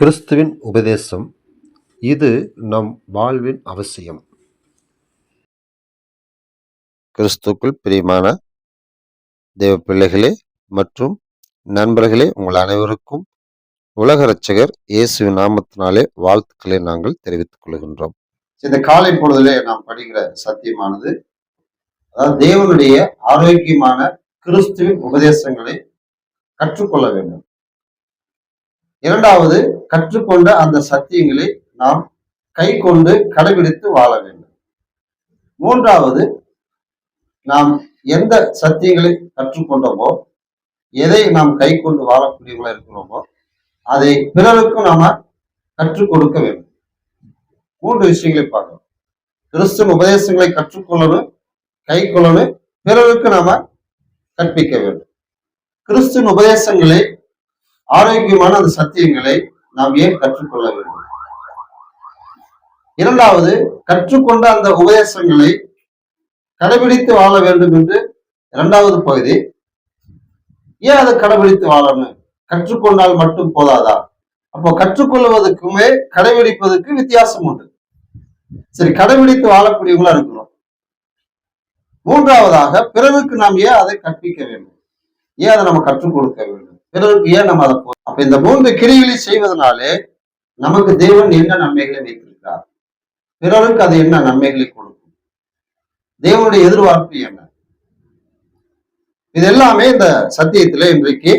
கிறிஸ்துவின் உபதேசம் இது நம் வாழ்வின் அவசியம். கிறிஸ்துக்குள் பிரியமான தேவ பிள்ளைகளே மற்றும் நண்பர்களே, உங்கள் அனைவருக்கும் உலக இரட்சகர் இயேசுவின் நாமத்தினாலே வாழ்த்துக்களை நாங்கள் தெரிவித்துக் கொள்கின்றோம். இந்த காலை பொழுதிலே நாம் படிக்கிற சத்தியமானது, அதாவது தேவனுடைய ஆரோக்கியமான கிறிஸ்துவின் உபதேசங்களை கற்றுக்கொள்ள வேண்டும். இரண்டாவது, கற்றுக்கொண்ட அந்த சத்தியங்களை நாம் கை கொண்டு கடைபிடித்து வாழ வேண்டும். மூன்றாவது, நாம் எந்த சத்தியங்களை கற்றுக்கொண்டோமோ, எதை நாம் கை கொண்டு வாழக்கூடியவங்களா இருக்கிறோமோ, அதை பிறருக்கும் நாம கற்றுக் கொடுக்க வேண்டும். மூன்று விஷயங்களை பார்க்கணும். கிறிஸ்துவின் உபதேசங்களை கற்றுக்கொள்ளணும், கை கொள்ளணும், பிறருக்கு நாம கற்பிக்க வேண்டும். கிறிஸ்துவின் உபதேசங்களை, ஆரோக்கியமான அந்த சத்தியங்களை நாம் ஏன் கற்றுக்கொள்ள வேண்டும்? இரண்டாவது, கற்றுக்கொண்ட அந்த உபதேசங்களை கடைபிடித்து வாழ வேண்டும் என்று இரண்டாவது பகுதி. ஏன் அதை கடைபிடித்து வாழணும்? கற்றுக்கொண்டால் மட்டும் போதாதா? அப்போ கற்றுக்கொள்வதற்குமே கடைபிடிப்பதற்கு வித்தியாசம் உண்டு. சரி, கடைபிடித்து வாழக்கூடியவங்களா இருக்கிறோம். மூன்றாவதாக, பிறருக்கு நாம் ஏன் அதை கற்பிக்க வேண்டும்? ஏன் அதை நம்ம கற்றுக் கொடுக்க வேண்டும்? பிறருக்கு ஏன் நம்ம அதை அப்ப இந்த மூன்று கிரிகளை செய்வதனாலே நமக்கு தேவன் என்ன நன்மைகளை வைத்திருக்கிறார்? பிறருக்கு அது என்ன நன்மைகளை கொடுக்கும்? தேவனுடைய எதிர்பார்ப்பு என்ன? இது எல்லாமே இந்த சத்தியத்திலே இன்றைக்கு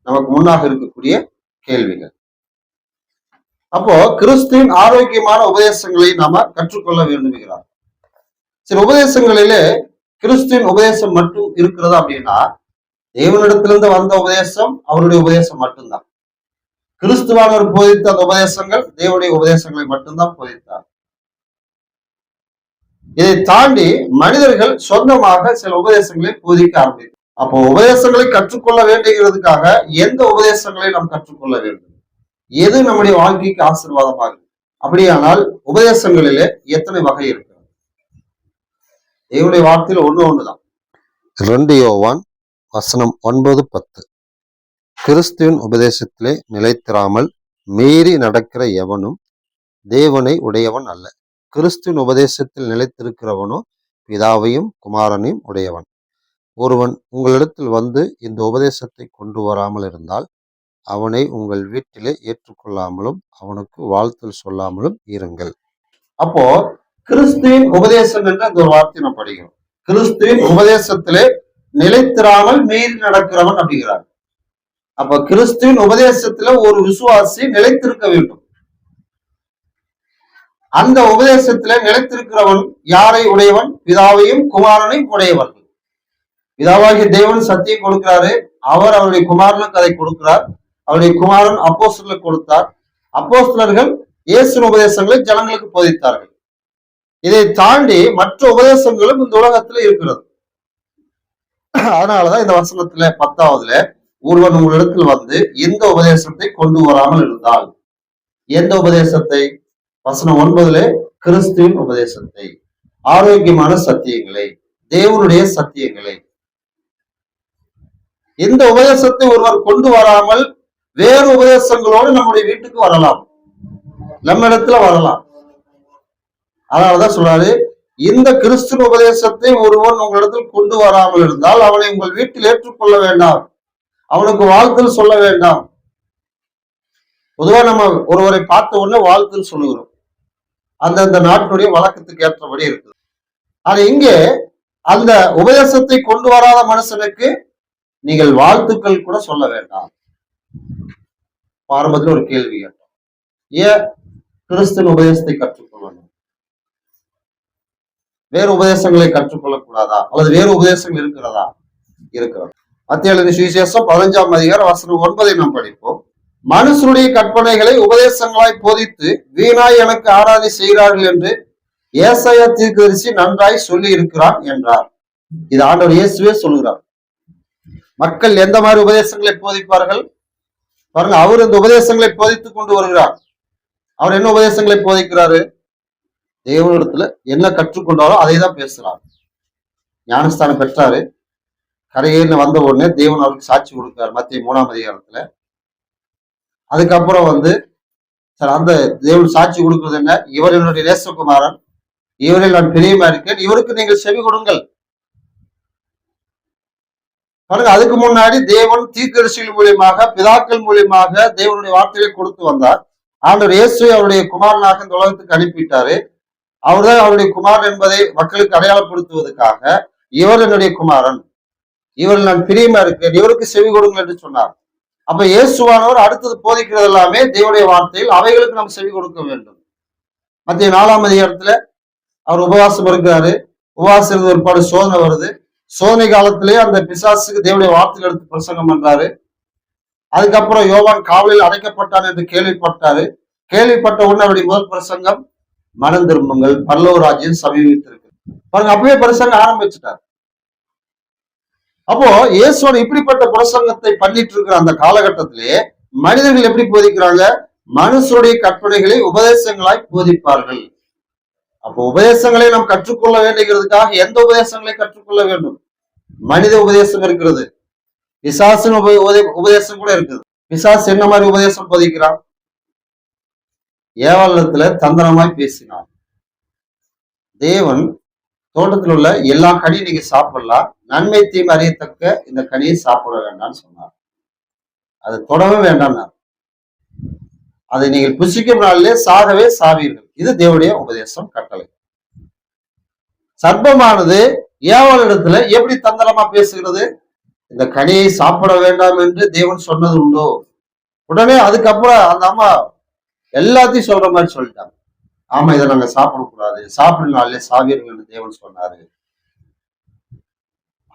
நமக்கு முன்னாக இருக்கக்கூடிய கேள்விகள். அப்போ கிறிஸ்துவின் ஆரோக்கியமான உபதேசங்களை நாம கற்றுக்கொள்ள வேண்டுகிறார். சில உபதேசங்களிலே கிறிஸ்துவின் உபதேசம் மட்டும் இருக்கிறதா அப்படின்னா, தேவனிடத்திலிருந்து வந்த உபதேசம் அவருடைய உபதேசம் மட்டும்தான். கிறிஸ்துவானவர் போதித்த அந்த உபதேசங்கள் தேவனுடைய உபதேசங்களை மட்டும்தான் போதித்தார். இதை தாண்டி மனிதர்கள் சொந்தமாக சில உபதேசங்களை போதிக்க ஆரம்பித்தார். அப்போ உபதேசங்களை கற்றுக்கொள்ள வேண்டுகிறதுக்காக எந்த உபதேசங்களை நாம் கற்றுக்கொள்ள வேண்டும்? எது நம்முடைய வாழ்க்கைக்கு ஆசீர்வாதமாக? அப்படியானால் உபதேசங்களிலே எத்தனை வகை இருக்கிறது? தேவனுடைய வார்த்தையில் ஒண்ணுதான். 2 யோவான் வசனம் 9-10. கிறிஸ்துவின் உபதேசத்திலே நிலைத்திராமல் மீறி நடக்கிற எவனும் தேவனை உடையவன் அல்ல. கிறிஸ்துவின் உபதேசத்தில் நிலைத்திருக்கிறவனோ பிதாவையும் குமாரனையும் உடையவன். ஒருவன் உங்களிடத்தில் வந்து இந்த உபதேசத்தை கொண்டு வராமல் இருந்தால் அவனை உங்கள் வீட்டிலே ஏற்றுக்கொள்ளாமலும் அவனுக்கு வாழ்த்தல் சொல்லாமலும் இருங்கள். அப்போ கிறிஸ்துவின் உபதேசம் என்ற அந்த ஒரு வார்த்தை நாம் படிக்கிறோம். கிறிஸ்துவின் உபதேசத்திலே நிலைத்திராமல் மீறி நடக்கிறவன் அப்படிங்கிறார். அப்ப கிறிஸ்துவின் உபதேசத்துல ஒரு விசுவாசி நிலைத்திருக்க வேண்டும். அந்த உபதேசத்துல நிலைத்திருக்கிறவன் யாரை உடையவன்? பிதாவையும் குமாரனையும் உடையவர்கள். பிதாவாகிய தேவன் சத்தியம் கொடுக்கிறாரு, அவர் அவருடைய குமாரனுக்கு அதை கொடுக்கிறார். அவருடைய குமாரன் அப்போஸ்தலருக்கு கொடுத்தார். அப்போஸ்தலர்கள் இயேசுவின் உபதேசங்களை ஜனங்களுக்கு போதித்தார்கள். இதை தாண்டி மற்ற உபதேசங்களும் இந்த உலகத்துல இருக்கிறது. அதனாலதான் இந்த வசனத்துல 10வதுல, ஒருவன் உங்களிடத்தில் வந்து எந்த உபதேசத்தை கொண்டு வராமல் இருந்தால், எந்த உபதேசத்தை? வசனம் 9ல கிறிஸ்துவின் உபதேசத்தை, ஆரோக்கியமான சத்தியங்களை, தேவனுடைய சத்தியங்களை. இந்த உபதேசத்தை ஒருவர் கொண்டு வராமல் வேறு உபதேசங்களோடு நம்முடைய வீட்டுக்கு வரலாம், நம்ம இடத்துல வரலாம். அதனாலதான் சொல்றாரு, இந்த கிறிஸ்துவ உபதேசத்தை ஒருவன் உங்களிடத்தில் கொண்டு வராமல் இருந்தால் அவனை உங்கள் வீட்டில் ஏற்றுக்கொள்ள வேண்டாம், அவனுக்கு வாழ்த்தல் சொல்ல வேண்டாம். பொதுவா நம்ம ஒருவரை பார்த்த உடனே வாழ்த்தல் சொல்லுகிறோம், அந்தந்த நாட்டினுடைய வழக்கத்துக்கு ஏற்றபடி இருக்குது. ஆனா இங்கே அந்த உபதேசத்தை கொண்டு வராத மனுஷனுக்கு நீங்கள் வாழ்த்துக்கள் கூட சொல்ல வேண்டாம். ஆரம்பத்தில் ஒரு கேள்வி கேட்டோம், ஏன் கிறிஸ்துவின் உபதேசத்தை கற்றுக்கொள்ளணும்? வேறு உபதேசங்களை கற்றுக்கொள்ளக்கூடாதா? அல்லது வேறு உபதேசங்கள் இருக்கிறதா? இருக்கிறது. மத்திய எழுதின சுவிசேஷம் 15ஆம் அதிகாரம் வசனம் 9 நாம் படிப்போம். மனுஷனுடைய கற்பனைகளை உபதேசங்களாய் போதித்து வீணாய் எனக்கு ஆராதனை செய்கிறார்கள் என்று ஏசாயா தீர்க்கதரிசி நன்றாய் சொல்லி இருக்கிறான் என்றார். இது ஆண்டவர் இயேசுவே சொல்லுகிறார். மக்கள் எந்த மாதிரி உபதேசங்களை போதிப்பார்கள் பாருங்க. அவர் இந்த உபதேசங்களை போதித்துக் கொண்டு வருகிறார். அவர் என்ன உபதேசங்களை போதிக்கிறாரு? தேவனிடத்துல என்ன கற்றுக்கொண்டாரோ அதை தான் பேசுறாரு. ஞானஸ்தானம் பெற்றாரு, கரையேறின வந்த உடனே தேவன் அவருக்கு சாட்சி கொடுக்கிறார் மத்திய 3ஆம் அதிகாரத்துல. அதுக்கப்புறம் சார் அந்த தேவன் சாட்சி கொடுக்கிறது என்ன? இவர் என்னுடைய நேசகுமாரன், இவரில் நான் பிரியமா இருக்கேன், இவருக்கு நீங்கள் செவி கொடுங்கள். பாருங்க, அதுக்கு முன்னாடி தேவன் தீர்க்கதரிசிகள் மூலியமாக, பிதாக்கள் மூலியமாக தேவனுடைய வார்த்தைகளை கொடுத்து வந்தார். ஆண்டவர் இயேசு அவருடைய குமாரனாக இந்த உலகத்துக்கு அனுப்பிட்டாரு. அவர்தான் அவருடைய குமாரன் என்பதை மக்களுக்கு அடையாளப்படுத்துவதற்காக இவர் என்னுடைய குமாரன், இவரில் நான் பிரியமா இருக்கேன், இவருக்கு செவி கொடுங்கள் என்று சொன்னார். அப்ப இயேசுவானவர் அடுத்தது போதிக்கிறது எல்லாமே தேவனுடைய வார்த்தையில், அவைகளுக்கு நாம் செவி கொடுக்க வேண்டும். மத்திய 4ஆம் அதிகாரத்துல அவர் உபவாசம் இருக்கிறாரு. உபவாசம் இருந்த ஒரு பாடு சோதனை வருது. சோதனை காலத்திலேயே அந்த பிசாசுக்கு தேவனுடைய வார்த்தைகள் எடுத்து பிரசங்கம் பண்றாரு. அதுக்கப்புறம் யோவான் காவலில் அடைக்கப்பட்டான் என்று கேள்விப்பட்டாரு. கேள்விப்பட்ட உடனே அவருடைய முதல் பிரசங்கம், மனம் திரும்புங்கள், பரலோக ராஜ்யம் சமீபித்திருக்கு. பாருங்க, அப்பவே பிரசங்கம் ஆரம்பிச்சுட்டார். அப்போ இயேசுவன் இப்படிப்பட்ட பிரசங்கத்தை பண்ணிட்டு இருக்கிற அந்த காலகட்டத்திலே மனிதர்கள் எப்படி போதிக்கிறாங்க? மனுஷருடைய கற்பனைகளை உபதேசங்களாய் போதிப்பார்கள். அப்போ உபதேசங்களை நாம் கற்றுக்கொள்ள வேண்டுகிறதுக்காக எந்த உபதேசங்களை கற்றுக்கொள்ள வேண்டும்? மனித உபதேசம் இருக்கிறது, பிசாசின் உபதேசம் கூட இருக்குது. பிசாசு என்ன மாதிரி உபதேசம் போதிக்கிறான்? ஏவாளத்துல தந்திரமாய் பேசினான். தேவன் தோட்டத்தில் உள்ள எல்லா கனியும் நீங்க சாப்பிடலாம், நன்மை தீமை அறியத்தக்க இந்த கனியை சாப்பிட வேண்டாம்னு சொன்னார். அது தொடவே வேண்டாம், அதை நீங்கள் புசிக்கும் நாளிலே சாகவே சாவீர்கள். இது தேவனுடைய உபதேசம், கட்டளை. சர்ப்பமானது ஏவாளிடத்துல எப்படி தந்திரமா பேசுகிறது? இந்த கனியை சாப்பிட வேண்டாம் என்று தேவன் சொன்னது உண்டோ? உடனே அதுக்கப்புறம் அந்த அம்மா எல்லாத்தையும் சொல்ற மாதிரி சொல்லிட்டாங்க. ஆமா, இதை நாங்க சாப்பிடக்கூடாது, சாப்பிடனாலே சாவீர்கள் என்று தேவன் சொன்னாரு.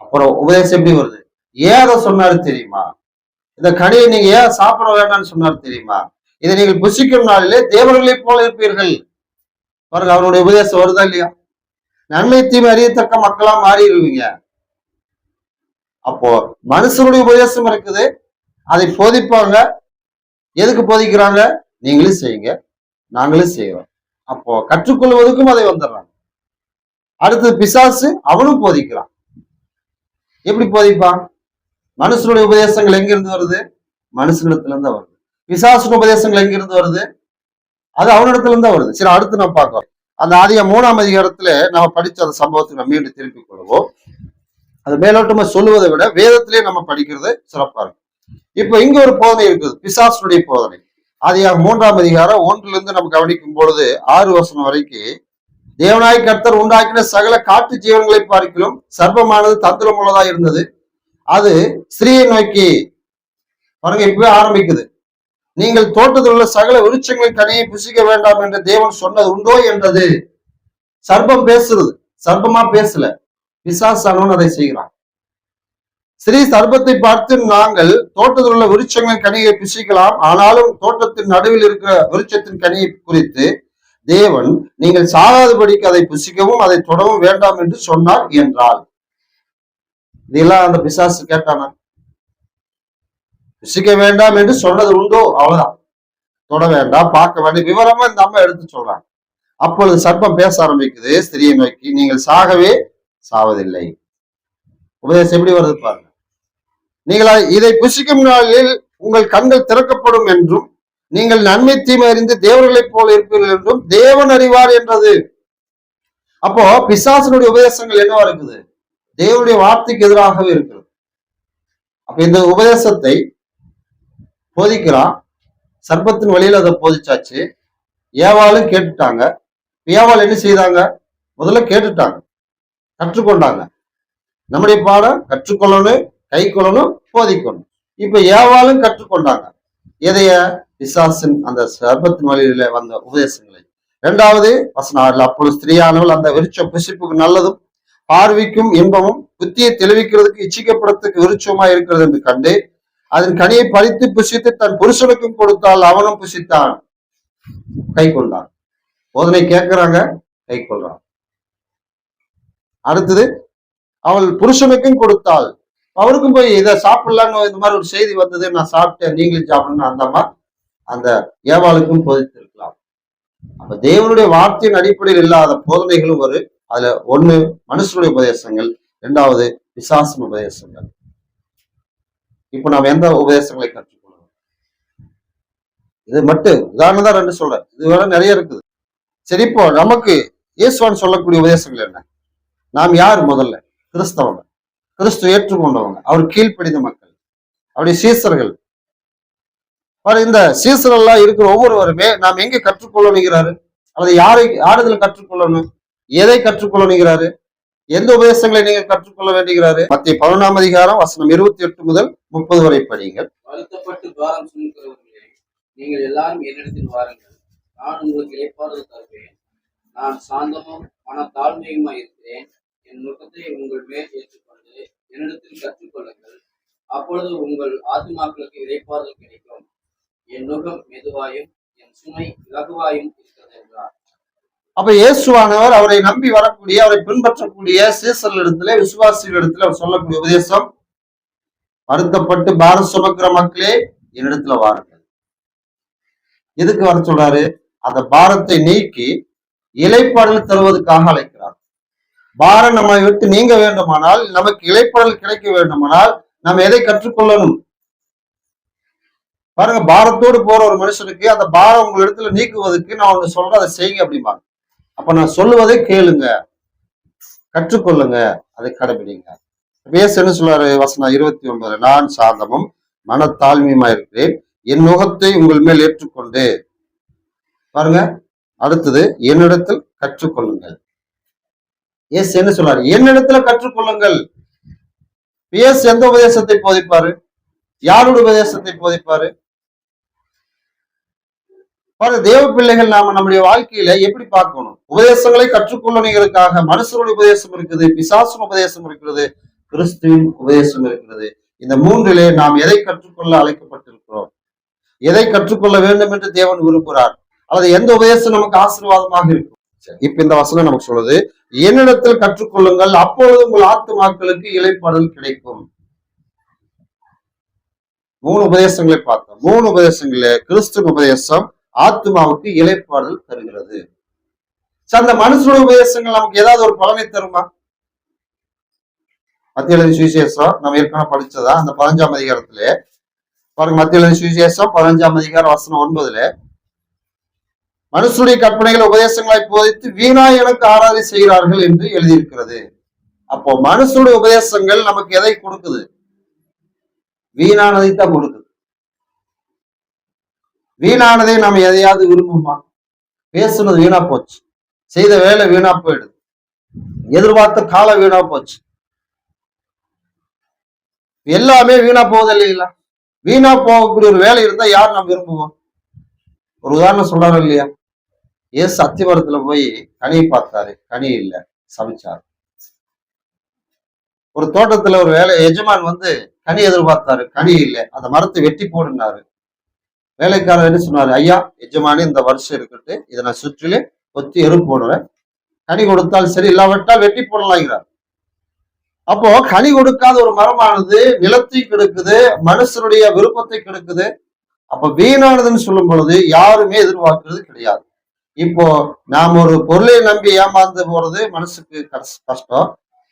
அப்புறம் உபதேசம் எப்படி வருது? ஏன் அதை சொன்னாரு தெரியுமா? இந்த கனியை நீங்க ஏன் சாப்பிட வேண்டாம்னு சொன்னாரு தெரியுமா? இதை நீங்கள் புசிக்கும் நாளிலே தேவர்களை போல இருப்பீர்கள். பாருங்க, அவருடைய உபதேசம் வருதா இல்லையா? நன்மை தீமை அறியத்தக்க மக்களா மாறிடுவீங்க. அப்போ மனுஷனுடைய உபதேசம் இருக்குது, அதை போதிப்பாங்க. எதுக்கு போதிக்கிறாங்க? நீங்களும் செய்யுங்க, நாங்களும் செய்யறோம். அப்போ கற்றுக்கொள்வதற்கும் அதை வந்துடுறாங்க. அடுத்தது பிசாசு, அவனும் போதிக்கிறான். எப்படி போதிப்பான்? மனுஷனுடைய உபதேசங்கள் எங்கிருந்து வருது? மனுஷனிடத்துல இருந்து வருது. பிசாசு உபதேசங்கள் எங்கிருந்து வருது? அது அவனிடத்துல இருந்தா வருது. சரி, அடுத்து நம்ம பார்க்கலாம். அந்த ஆதியாகமம் 3ஆம் அதிகாரத்துல நம்ம படிச்ச அந்த சம்பவத்தை நம்ம மீண்டும் திருப்பிக் கொள்வோம். அது மேலோட்டமா சொல்லுவதை விட வேதத்திலே நம்ம படிக்கிறது சிறப்பா இருக்கும். இப்ப இங்க ஒரு போதனை இருக்குது, பிசாசுடைய போதனை. ஆதியாகமம் 3ஆம் அதிகாரம் 1 நம்ம கவனிக்கும் பொழுது 6 வசனம் வரைக்கும், தேவனாய் கர்த்தர் உண்டாக்கின சகல காட்டு ஜீவன்களை பார்க்கிலும் சர்ப்பமானது தந்திரம் உள்ளதா இருந்தது. அது ஸ்திரீயை நோக்கி, பாருங்க இப்பவே ஆரம்பிக்குது, நீங்கள் தோட்டத்தில் உள்ள சகல விருட்சங்களின் கனியை புசிக்க வேண்டாம் என்று தேவன் சொன்னது உண்டோ என்றது. சர்ப்பம் பேசுறது, சர்ப்பமா பேசல, பிசாசானவன் அதை செய்கிறான். ஸ்ரீ சர்ப்பத்தை பார்த்து, நாங்கள் தோட்டத்தில் உள்ள விருட்சங்களின் கனியை புசிக்கலாம், ஆனாலும் தோட்டத்தின் நடுவில் இருக்கிற விருட்சத்தின் கனியை குறித்து தேவன் நீங்கள் சாகாதபடிக்கு அதை புசிக்கவும் அதை தொடவும் வேண்டாம் என்று சொன்னார் என்றால். இதெல்லாம் அந்த பிசாசு கேட்டானா? புசிக்க வேண்டாம் என்று சொன்னது உண்டோ? அவ்வளவுதான். தொட வேண்டாம், பார்க்க வேண்டாம், விவரமா இந்த அம்மா எடுத்து சொல்றாங்க. அப்பொழுது சர்ப்பம் பேச ஆரம்பிக்குது ஸ்திரியை நோக்கி, நீங்கள் சாகவே சாவதில்லை. உபதேசம் எப்படி வருது பாருங்க. நீங்கள் இதை புசிக்கும் நாளில் உங்கள் கண்கள் திறக்கப்படும் என்றும் நீங்கள் நன்மை தீமை அறிந்து தேவர்களைப் போல இருப்பீர்கள் என்றும் தேவன் அறிவார் என்றது. அப்போ பிசாசனுடைய உபதேசங்கள் என்னவா இருக்குது? தேவனுடைய வார்த்தைக்கு எதிராகவே இருக்கிறது. அப்ப இந்த உபதேசத்தை போதிக்கிறான். சர்ப்பத்தின் வழியில அதை போதிச்சாச்சு. ஏவாளும் கேட்டுட்டாங்க. ஏவாள் என்ன செய்தாங்க? முதல்ல கேட்டுட்டாங்க, கற்றுக்கொண்டாங்க. நம்முடைய பாடம் கற்றுக்கொள்ளணும், கை கொள்ளணும், போதிக்கணும். இப்ப ஏவாளும் கற்றுக்கொண்டாங்க. எதைய? பிசாசின் அந்த சர்ப்பத்தின் வழியில வந்த உபதேசங்களை. 2வது வசனம் 6, அப்பொழுது ஸ்திரீயானவள் அந்த விருட்ச புசிப்புக்கு நல்லதும் பார்வைக்கும் இன்பமும் புத்தியை தெளிவிக்கிறதுக்கு இச்சிக்கப்படுறதுக்கு விருட்சமா இருக்கிறது என்று கண்டு அதன் கனியை பறித்து புசித்து தன் புருஷனுக்கும் கொடுத்தால் அவனும் புசித்தான், கை கொண்டான். போதனை கேட்கிறாங்க, கை கொள்றான். அடுத்தது அவள் புருஷனுக்கும் கொடுத்தாள், அவருக்கும் போய் இதை சாப்பிடலான்னு இந்த மாதிரி ஒரு செய்தி வந்தது, நான் சாப்பிட்டேன், நீங்களும் சாப்பிடணும், அந்த மாதிரி அந்த ஏவாளுக்கும் போதித்திருக்கலாம். அப்ப தேவனுடைய வார்த்தையின் அடிப்படையில் இல்லாத போதனைகளும் வரும். அதுல 1 மனுஷனுடைய உபதேசங்கள், 2வது பிசாசின் உபதேசங்கள். இப்ப நாம் எந்த உபதேசங்களை கற்றுக்கொள்ளணும்? இது மட்டும் உதாரணம் தான் ரெண்டு சொல்றேன், இது வேற நிறைய இருக்குது. சரி, இப்போ நமக்கு இயேசுவான் சொல்லக்கூடிய உபதேசங்கள் என்ன? நாம் யார்? முதல்ல கிறிஸ்தவங்க, கிறிஸ்துவ ஏற்றுக்கொண்டவங்க, அவர் கீழ்ப்படிந்த மக்கள், அவருடைய சீசர்கள். இந்த சீசரெல்லாம் இருக்கிற ஒவ்வொருவருமே நாம் எங்கே கற்றுக்கொள்ளணுங்கிறாரு? அல்லது யாரை யாரிதில் கற்றுக்கொள்ளணும்? எதை கற்றுக்கொள்ளணுங்கிறாரு? எந்த உபதேசங்களை நீங்கள் கற்றுக்கொள்ள வேண்டுகிறாரு? மத்திய 11ஆம் அதிகாரம் வசனம் 28 முதல் 30 வரை படிங்கள். வருத்தப்பட்டு பாரம் சுமக்கிறவர்களே, நீங்கள் எல்லாரும் என்னிடத்தில் வாருங்கள், நான் உங்களுக்கு இளைப்பாறுதல் தருவேன். நான் சாந்தமும் மனத்தாழ்மையுமாய் இருக்கிறேன். என் நுகத்தை உங்கள் மேல் ஏற்றுக்கொண்டு என்னிடத்தில் கற்றுக்கொள்ளுங்கள், அப்பொழுது உங்கள் ஆத்துமாக்களுக்கு இளைப்பாறுதல் கிடைக்கும். என் நுகம் மெதுவாயும் என் சுமை இலகுவாயும் இருக்கிறது என்றார். அப்ப இயேசுவானவர் அவரை நம்பி வரக்கூடிய, அவரை பின்பற்றக்கூடிய சீசர்களிடத்துல, விசுவாசிகளிடத்துல அவர் சொல்லக்கூடிய உபதேசம், வருத்தப்பட்டு பாரம் சுமக்கிற மக்களே என்னிடத்துல வாருங்கள். எதுக்கு வர சொல்றாரு? அந்த பாரத்தை நீக்கி இளைப்பாறல் தருவதற்காக அழைக்கிறார். பாரம் நம்மை விட்டு நீங்க வேண்டுமானால், நமக்கு இளைப்பாறல் கிடைக்க வேண்டுமானால் நாம் எதை கற்றுக்கொள்ளணும்? பாருங்க, பாரத்தோடு போற ஒரு மனுஷனுக்கு அந்த பாரம் உங்க இடத்துல நீக்குவதற்கு நான் ஒண்ணு சொல்றேன், அதை செய்யுங்க அப்படிம்பாங்க. அப்ப நான் சொல்லுவதை கேளுங்க, கற்றுக்கொள்ளுங்க, அதை கடைபிடிங்க. என்ன சொல்றாரு? வசனம் 29, நான் சாந்தமும் மனத்தாழ்மையுமா இருக்கிறேன், என் நுகத்தை உங்கள் மேல் ஏற்றுக்கொண்டு. பாருங்க, அடுத்தது என்னிடத்தில் கற்றுக்கொள்ளுங்கள். என்ன சொல்றாரு? என்னிடத்துல கற்றுக்கொள்ளுங்கள். எந்த உபதேசத்தை போதிப்பாரு? யாருடைய உபதேசத்தை போதிப்பாரு? தேவ பிள்ளைகள் நாம நம்முடைய வாழ்க்கையில எப்படி பார்க்கணும்? உபதேசங்களை கற்றுக்கொள்ளணுங்கிறதுக்காக மனுஷனுடைய உபதேசம் இருக்குது, பிசாசும் உபதேசம் இருக்கிறது, கிறிஸ்துவின் உபதேசம் இருக்கிறது. இந்த மூன்றிலே நாம் எதை கற்றுக்கொள்ள அழைக்கப்பட்டிருக்கிறோம்? எதை கற்றுக்கொள்ள வேண்டும் என்று தேவன் விரும்புகிறார்? அல்லது எந்த உபதேசம் நமக்கு ஆசீர்வாதமாக இருக்கும்? இப்ப இந்த வசனம் நமக்கு சொல்லுது, என்னிடத்தில் கற்றுக்கொள்ளுங்கள், அப்பொழுது உங்கள் ஆத்துமாக்களுக்கு இளைப்பாறுதல் கிடைக்கும். 3 உபதேசங்களை பார்த்தோம். 3 உபதேசங்களே கிறிஸ்துவின் உபதேசம் ஆத்மாவுக்கு இளைப்பாறுதல் தருகிறது. அந்த மனுஷனுடைய உபதேசங்கள் நமக்கு ஏதாவது ஒரு பலனை தருமா? மத்திய எழுதின சுவிசேஷம் நம்ம ஏற்கனவே படிச்சதா? அந்த 15ஆம் அதிகாரத்திலே பாருங்க, மத்திய எழுதின சுவிசேஷம் 15ஆம் அதிகாரம் வசனம் 9, மனுஷனுடைய கற்பனைகளை உபதேசங்களை போதித்து வீணாய் எனக்கு ஆராதனை செய்கிறார்கள் என்று எழுதியிருக்கிறது. அப்போ மனுஷனுடைய உபதேசங்கள் நமக்கு எதை கொடுக்குது? வீணானதை தான் கொடுக்குது. வீணானதை நம்ம எதையாவது விரும்புமா? பேசுனது வீணா போச்சு, செய்த வேலை வீணா போயிடுது, எதிர்பார்த்த காலம் வீணா போச்சு, எல்லாமே வீணா போகுது இல்லைங்களா? வீணா போகக்கூடிய ஒரு வேலை இருந்தா யார் நம்ம விரும்புவோம்? ஒரு உதாரணம் சொல்றாரு இல்லையா? ஏசு அத்திமரத்துல போய் கனியை பார்த்தாரு, கனி இல்லை, சமைச்சாரு. ஒரு தோட்டத்துல ஒரு வேலை எஜமான் வந்து கனி எதிர்பார்த்தாரு, கனி இல்லை, அந்த மரத்தை வெட்டி போடுனாரு. வேலைக்காரர் என்ன சொன்னாரு? ஐயா, எஜமானி இந்த வருஷம் இருக்கட்டு, இதை நான் சுற்றிலே கொத்தி எரு போடுறேன், கனி கொடுத்தால் சரி, இல்லாவிட்டால் வெட்டி போடலாங்கிறார். அப்போ கனி கொடுக்காத ஒரு மரமானது நிலத்தை கெடுக்குது, மனுஷனுடைய விருப்பத்தை கெடுக்குது. அப்ப வீணானதுன்னு சொல்லும் பொழுது யாருமே எதிர்பார்க்கிறது கிடையாது. இப்போ நாம் ஒரு பொருளை நம்பி ஏமாந்து போறது மனசுக்கு கஷ்டம்,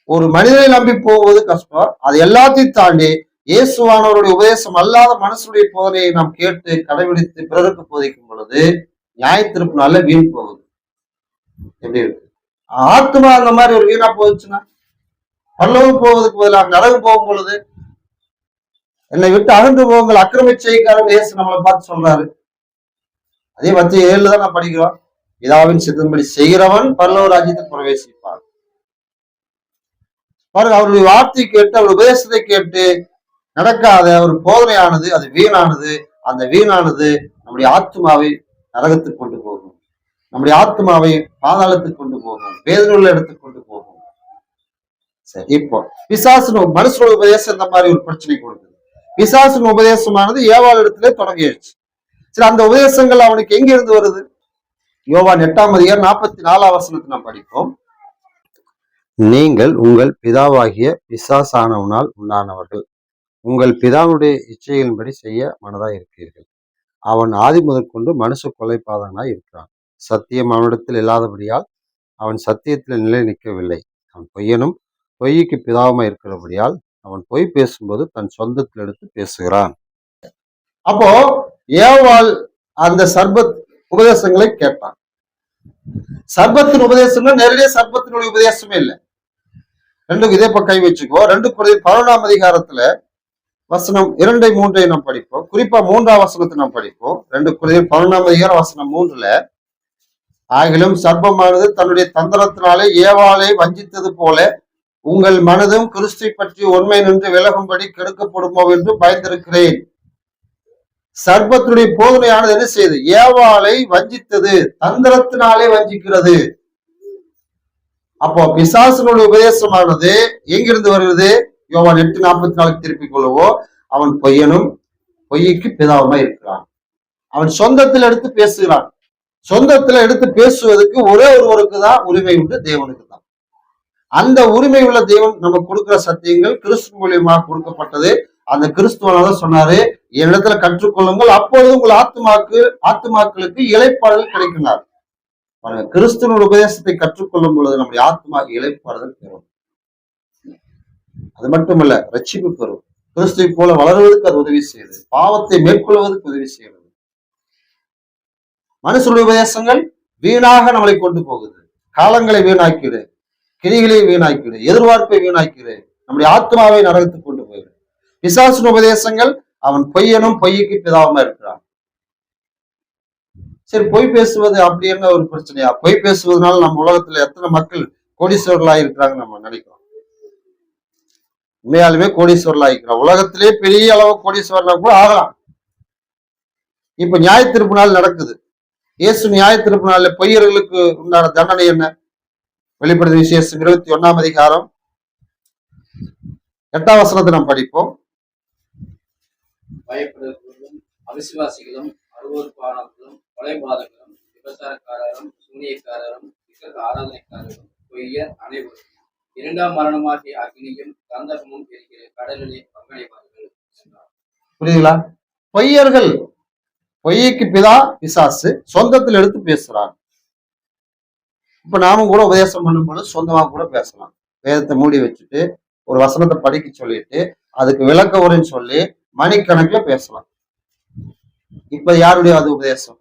ஒரு மனிதனை நம்பி போவது கஷ்டம். அது எல்லாத்தையும் தாண்டி இயேசுவானவருடைய உபதேசம் அல்லாத மனசுடைய போதனையை நாம் கேட்டு கடைபிடித்து பிறருக்கு போதிக்கும் பொழுது நியாயத்திருப்பு நல்ல வீண் போகுது. எப்படி இருக்கு? ஆத்மா அந்த மாதிரி ஒரு வீணா போகுச்சுன்னா, பல்லவும் போவதுக்கு பதிலாக நரகு போகும் பொழுது, என்னை விட்டு அகன்று போங்கள் அக்கிரமி செய்யக்காரன் இயேசு நம்மளை பார்த்து சொல்றாரு. அதே மத்திய 7 தான் நான் படிக்கிறோம், பிதாவின் சித்தம்படி செய்கிறவன் பரலோக ராஜ்யத்தில் பிரவேசிப்பான். பாருங்க, அவருடைய வார்த்தை கேட்டு, அவருடைய உபதேசத்தை கேட்டு நடக்காத ஒரு போதனையானது அது வீணானது. அந்த வீணானது நம்முடைய ஆத்மாவை நரகத்துக்கு கொண்டு போகும், நம்முடைய ஆத்மாவை பாதாளத்துக்கு கொண்டு போகும், வேதனையுள்ள இடத்துக்கு கொண்டு போகும். சரி, இப்போ பிசாசின் மனுஷனோட உபதேசம் இந்த மாதிரி ஒரு பிரச்சனை கொடுக்குது. பிசாசின் உபதேசமானது ஏவாள் இடத்திலே தொடங்கிடுச்சு. சரி, அந்த உபதேசங்கள் அவனுக்கு எங்க இருந்து வருது? யோவான் 8ஆம் அதிகாரம் 44ஆம் வசனத்தை நாம் படிப்போம். நீங்கள் உங்கள் பிதாவாகிய பிசாசானவனால் உண்டானவர்கள், உங்கள் பிதாவுடைய இச்சைகளின்படி செய்ய மனதாய் இருக்கிறீர்கள். அவன் ஆதி முதற்கொண்டு மனுஷ கொலைபாதகனாய் இருக்கிறான். சத்தியம் அவனிடத்தில் இல்லாதபடியால் அவன் சத்தியத்தில் நிலை நிற்கவில்லை. அவன் பொய்யனும் பொய்க்கு பிதாவுமாய் இருக்கிறபடியால் அவன் பொய் பேசும்போது தன் சொந்தத்தில் எடுத்து பேசுகிறான். அப்போ ஏவாள் அந்த சர்பத் உபதேசங்களை கேட்டான். சர்பத்தின் உபதேசங்கள் நேரடியாக சர்பத்தினுடைய உபதேசமே இல்லை. ரெண்டுக்கும் இதே கை வச்சுக்கோ. 2 Corinthians 11ஆம் அதிகாரத்துல வசனம் 2, 3 நாம் படிப்போம். குறிப்பா 3ஆம் வசனத்தை நாம் படிப்போம். 2 Corinthians 11ஆம் அதிகாரம் வசனம் 3ல, ஆகிலும் சர்ப்பமானது தன்னுடைய தந்திரத்தினாலே ஏவாளை வஞ்சித்தது போல உங்கள் மனதும் கிறிஸ்துவை பற்றி உண்மை நின்று விலகும்படி கெடுக்கப்படுமோ என்று பயந்திருக்கிறேன். சர்ப்பத்தினுடைய போதனையானது என்ன செய்யுது? ஏவாளை வஞ்சித்தது, தந்திரத்தினாலே வஞ்சிக்கிறது. அப்போ பிசாசனுடைய உபதேசமானது எங்கிருந்து வருகிறது? யோவான் 8:44 திருப்பிக் கொள்ளவோ, அவன் பொய்யனும் பொய்க்கு பிதாவுமா இருக்கிறான். அவன் சொந்தத்தில் எடுத்து பேசுகிறான். சொந்தத்துல எடுத்து பேசுவதற்கு ஒரே ஒருவருக்கு தான் உரிமை உண்டு, தேவனுக்கு தான். அந்த உரிமை உள்ள தேவன் நமக்கு கொடுக்கிற சத்தியங்கள் கிறிஸ்து மூலியமாக கொடுக்கப்பட்டது. அந்த கிறிஸ்துவனால சொன்னாரு, என்னிடத்துல கற்றுக்கொள்ளுங்கள், அப்பொழுது உங்கள் ஆத்துமாக்களுக்கு இளைப்பாறுதல் கிடைக்கிறார். கிறிஸ்துவனுடைய உபதேசத்தை கற்றுக்கொள்ளும் பொழுது நம்முடைய ஆத்மா இளைப்பாறுதல் பெறும். அது மட்டுமல்ல, ரட்சிப்பு பெறும். கிறிஸ்துவை போல வளருவதற்கு அது உதவி செய்யுது. பாவத்தை மேற்கொள்வதற்கு உதவி செய்கிறது. மனுஷனுடைய உபதேசங்கள் வீணாக நம்மளை கொண்டு போகுது. காலங்களை வீணாக்கிடு, கிரிகளை வீணாக்கிடு, எதிர்பார்ப்பை வீணாக்கிடு, நம்முடைய ஆத்மாவை நரகத்துக்கு கொண்டு போயிடு. பிசாசின் உபதேசங்கள் அவன் பொய்யனும் பொய்க்கு பிதாவுமா இருக்கிறான். சரி, பொய் பேசுவது அப்படி என்ன ஒரு பிரச்சனையா? பொய் பேசுவதனால நம்ம உலகத்துல எத்தனை மக்கள் கோடீஸ்வரர்களா இருக்கிறாங்க நம்ம நினைக்கிறோம். உண்மையாலுமே கோடீஸ்வரர்களா இருக்கிறோம். உலகத்திலே பெரிய அளவு கோடீஸ்வரனா கூட ஆகலாம். இப்ப நியாய தீர்ப்பு நாள் நடக்குது. இயேசு நியாய தீர்ப்பு நாள்ல பொய்யர்களுக்கு உண்டான தண்டனை என்ன? வெளிப்படுத்தின விசேஷம் 21ஆம் அதிகாரம் 8ஆம் வசனத்தை நாம் படிப்போம். பயப்படுவர்களும் அவிசுவாசிகளும் அருவருப்பானவர்களும் கொலைபாதகரும் விபச்சாரக்காரரும் சூனியக்காரரும் ஆராதனைக்காரரும் பொய்யர் அனைவரும் 2ஆம் மரணமாகிய அக்னியும் கந்தகமும் இருக்கிற கடலிலே பங்கடைவார்கள் என்றார். புரியுதுங்களா? பொய்யர்கள், பொய்க்கு பிதா பிசாசு, சொந்தத்தில் எடுத்து பேசுறான். இப்ப நாமும் கூட உபதேசம் பண்ணும்போது சொந்தமா கூட பேசலாம். வேதத்தை மூடி வச்சுட்டு ஒரு வசனத்தை படிக்க சொல்லிட்டு அதுக்கு விளக்க உரைன்னு சொல்லி மணிக்கணக்குல பேசலாம். இப்ப யாருடைய அது உபதேசம்?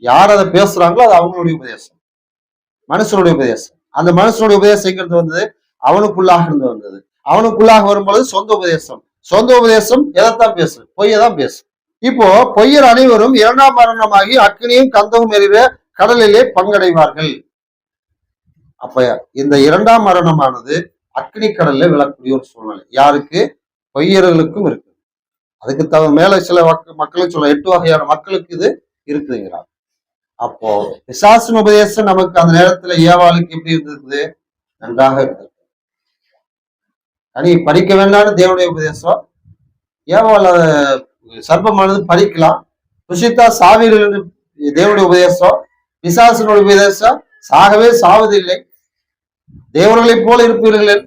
யார் அதை பேசுறாங்களோ அது அவங்களுடைய உபதேசம், மனுஷனுடைய உபதேசம். அந்த மனுஷனுடைய உபதேசங்கிறது வந்தது அவனுக்குள்ளாக இருந்து வந்தது. அவனுக்குள்ளாக வரும்பொழுது சொந்த உபதேசம். சொந்த உபதேசம் எதைத்தான் பேசு? பொய்யதான் பேசு. இப்போ பொய்யர் அனைவரும் 2ஆம் மரணமாகி அக்னியும் கந்தமும் எறிகிற கடலிலே பங்கடைவார்கள். அப்ப இந்த 2ஆம் மரணமானது அக்னி கடல்ல விழக்கூடிய ஒரு சூழ்நிலை யாருக்கு? பொய்யர்களுக்கும் இருக்கு. அதுக்கு மேல சில மக்களுக்கு சொல்ல 8 வகையான மக்களுக்கு இது இருக்குதுங்கிறார். அப்போ பிசாசின் உபதேசம் நமக்கு அந்த நேரத்துல ஏவாளுக்கு எப்படி இருந்திருக்குது? நன்றாக இருந்தது. நீ படிக்க வேண்டாம்னு தேவனுடைய உபதேசம். ஏவாள் சர்ப்பமானது படிக்கலாம், புசித்தா சாவீர்கள் என்று தேவனுடைய உபதேசம். பிசாசினுடைய உபதேசம் சாகவே சாவதில்லை, தேவர்களைப் போல இருப்பீர்கள்.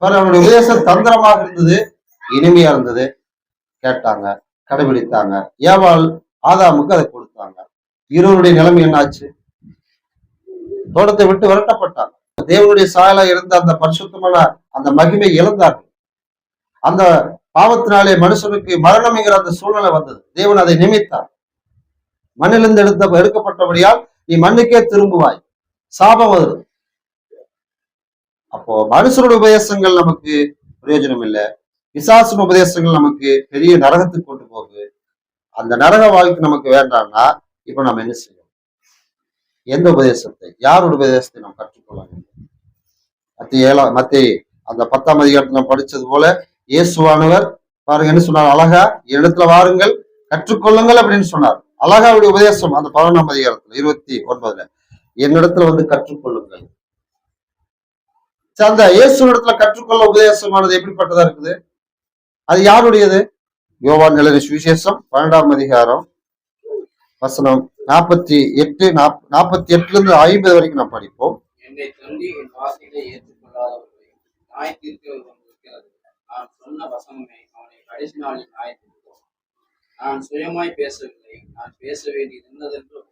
அவனுடைய உபதேசம் தந்திரமாக இருந்தது, இனிமையா இருந்தது. கேட்டாங்க, கடைபிடித்தாங்க. ஏவாள் ஆதாமுக்கு அதை கொடுத்தாங்க. இருவருடைய நிலைமை என்னாச்சு? தோட்டத்தை விட்டு விரட்டப்பட்டாங்க. தேவனுடைய சாயலா இருந்த அந்த பரிசுத்தமான அந்த மகிமை இழந்தார்கள். அந்த பாவத்தினாலே மனுஷனுக்கு மரணம்ங்கிற அந்த சூழ்நிலை வந்தது. தேவன் அதை நிமித்தார். மண்ணிலிருந்து எடுக்கப்பட்டபடியால் நீ மண்ணுக்கே திரும்புவாய், சாபம் வருது. அப்போ மனுஷனுடைய உபதேசங்கள் நமக்கு பிரயோஜனம் இல்லை. பிசாசின் உபதேசங்கள் நமக்கு பெரிய நரகத்துக்கு கொண்டு போகுது. அந்த நரக வாழ்க்கை நமக்கு வேண்டாம்னா இப்ப நம்ம என்ன செய்யணும்? எந்த உபதேசத்தை, யாருடைய உபதேசத்தை நாம் கற்றுக்கொள்ள வேண்டும்? மத்திய அந்த 10ஆம் அதிகாரத்தை நாம் படிச்சது போல இயேசுவானவர் பாருங்க என்ன சொன்னார்? அழகா இடத்துல வாருங்கள், கற்றுக்கொள்ளுங்கள் அப்படின்னு சொன்னார். அழகாவுடைய உபதேசம் அந்த 11ஆம் அதிகாரத்துல 29ல என்னிடத்துல வந்து கற்றுக்கொள்ளுங்கள். அந்த இயேசு இடத்துல கற்றுக்கொள்ள உபதேசமானது எப்படிப்பட்டதா இருக்குது? அது யாருடையது? யோவான் எழுதின சுவிசேஷம் 12ஆம் அதிகாரம் வசனம் 48ல இருந்து 50 வரைக்கும் நாம் படிப்போம். என்னை தள்ளி என் வார்த்தைகளை ஏற்றுக்கொள்ளாதவர்களை நியாய தீர்க்கிறவர்கள் இருக்கிறது. நான் சொன்ன வசனமே அவனை கடைசி நாளில் நியாய தீர்ப்போம். நான் சுயமாய் பேசவில்லை, நான் பேச வேண்டியது என்னதென்றும்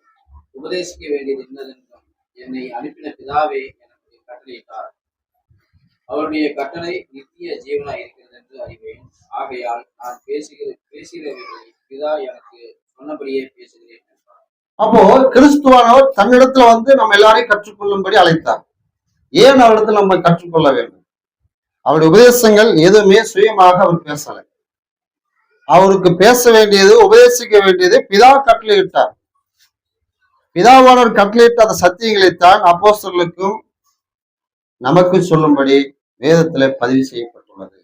உபதேசிக்க வேண்டியது என்னதென்றும் என்னை அனுப்பின பிதாவே எனக்கு கட்டளையிட்டார். அவருடைய கட்டளை நித்திய ஜீவனாய் இருக்கிறது என்று அறிவேன். ஆகையால் நான் பேசுகிறவைகளை பிதா எனக்கு சொன்னபடியே பேசுகிறேன் என்றார். அப்போ கிறிஸ்துவானவர் தன்னிடத்துல வந்து நம்ம எல்லாரையும் கற்றுக்கொள்ளும்படி அழைத்தார். ஏன் அவரிடத்துல நம்ம கற்றுக்கொள்ள வேண்டும்? அவருடைய உபதேசங்கள் எதுவுமே சுயமாக அவர் பேசல. அவருக்கு பேச வேண்டியது, உபதேசிக்க வேண்டியது பிதா கட்டளையிட்டார். பிதாவானவர் கட்டளையிட்ட அந்த சத்தியங்களைத்தான் அப்போஸ்தலர்களுக்கும் நமக்கு சொல்லும்படி வேதத்துல பதிவு செய்யப்பட்டுள்ளது.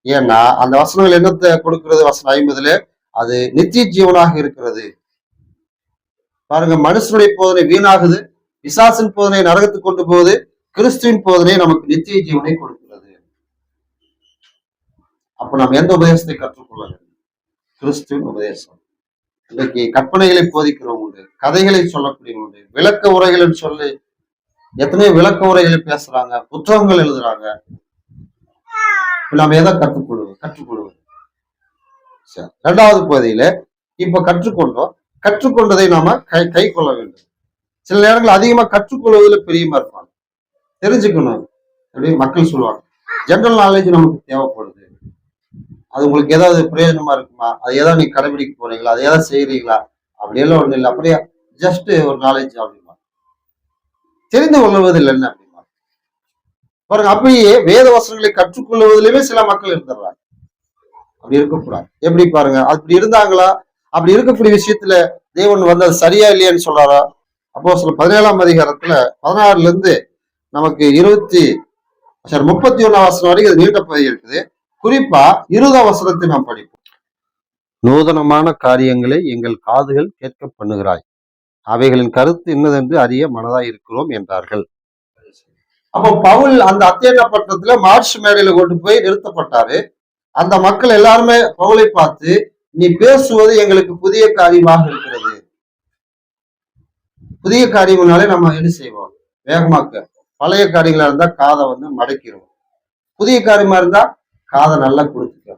ஏன்னா அந்த வசனங்கள் என்னத்தை கொடுக்கிறது? வசனம் 50 அது நித்திய ஜீவனாக இருக்கிறது. பாருங்க, மனுஷனுடைய போதனை வீணாகுது, பிசாசின் போதனை நரகத்துக்கு கொண்டு போகுது, கிறிஸ்துவின் போதனை நமக்கு நித்திய ஜீவனை கொடுக்கிறது. அப்ப நாம் எந்த உபதேசத்தை கற்றுக்கொள்ள வேண்டும்? கிறிஸ்துவின் உபதேசம். இன்னைக்கு கற்பனைகளை போதிக்கிறவங்க உண்டு, கதைகளை சொல்லக்கூடியவங்க உண்டு, விளக்க உரைகள் சொல்லி எத்தனையோ விளக்க உரைகளை பேசுறாங்க, புத்தகங்கள் எழுதுறாங்க. நாம எதை கற்றுக்கொள்வது? சரி, 2வது பகுதியில இப்ப கற்றுக்கொண்டதை நாம கை கொள்ள வேண்டும். சில நேரங்கள் அதிகமா கற்றுக்கொள்வதில் பிரியமா இருப்பாங்க, தெரிஞ்சுக்கணும் அப்படின்னு மக்கள் சொல்லுவாங்க. ஜெனரல் நாலேஜ் நமக்கு தேவைப்படுது. அது உங்களுக்கு ஏதாவது பிரயோஜனமா இருக்குமா? அது ஏதாவது நீங்க கடைபிடிக்க போறீங்களா? அது ஏதாவது செய்யறீங்களா? அப்படியெல்லாம் ஒண்ணு இல்லை, அப்படியே ஜஸ்ட் ஒரு நாலேஜ் அப்படிமா தெரிந்து கொள்வதில் என்ன அப்படிமா பாருங்க. அப்படியே வேத வசனங்களை கற்றுக்கொள்வதிலுமே சில மக்கள் இருந்துடுறாங்க. அப்படி இருக்கக்கூடாது. எப்படி பாருங்க, அப்படி இருந்தாங்களா? அப்படி இருக்கக்கூடிய விஷயத்துல தேவன் வந்து அது சரியா இல்லையான்னு சொல்றாரா? அப்போஸ்தலர் 17ஆம் அதிகாரத்துல 16ல இருந்து நமக்கு 31ஆம் வசனம் வரைக்கும் நீண்ட பகுதி இருக்குது. குறிப்பா 20ஆம் வசனத்தை நாம் படிப்போம். நூதனமான காரியங்களை எங்கள் காதுகள் கேட்க பண்ணுகிறாய், அவைகளின் கருத்து இன்னதென்று அறிய மனதாய் இருக்கிறோம் என்றார்கள். அப்போ பவுல் அந்த அத்தேனா பட்டணத்துல மார்ச் மேடையில கொண்டு போய் நிறுத்தப்பட்டாரு. அந்த மக்கள் எல்லாருமே பவுலை பார்த்து, நீ பேசுவது எங்களுக்கு புதிய காரியமாக இருக்கிறது. புதிய காரியங்களாலே நம்ம என்ன செய்வோம்? வேகமாக்க. பழைய காரியங்களா இருந்தா காதை வந்து மடக்கிடுவோம். புதிய காரியமா இருந்தா காதை நல்லா கொடுத்துக்க.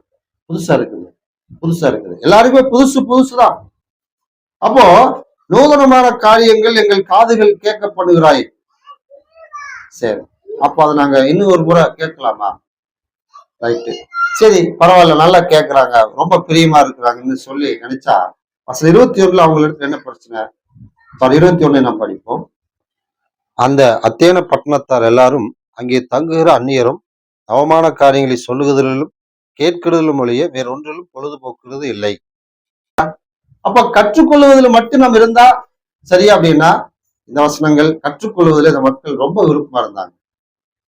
புதுசா இருக்குது. எல்லாருக்குமே புதுசுதான். அப்போ நூதனமான காரியங்கள் எங்கள் காதுகள் கேட்கப்படுகிறாய். சரி, அப்போ அதை நாங்க இன்னும் ஒரு முறை கேட்கலாமா? ரைட்டு, சரி, பரவாயில்ல, நல்லா கேட்கறாங்க, ரொம்ப பிரியமா இருக்கிறாங்கன்னு சொல்லி நினைச்சா, வசனம் 21 அவங்களுக்கு என்ன பிரச்சனை? 21 நாம் படிப்போம். அந்த அத்தேன பட்டணத்தார் எல்லாரும் அங்கே தங்குகிற அந்நியரும் அவமான காரியங்களை சொல்லுகிறதிலும் கேட்கிறதிலும் ஒழிய வேறொன்றிலும் பொழுதுபோக்குறது இல்லை. அப்ப கற்றுக்கொள்வதில் மட்டும் நம்ம இருந்தா சரியா? அப்படின்னா இந்த வசனங்கள் கற்றுக்கொள்வதில் இந்த மக்கள் ரொம்ப விருப்பமா இருந்தாங்க,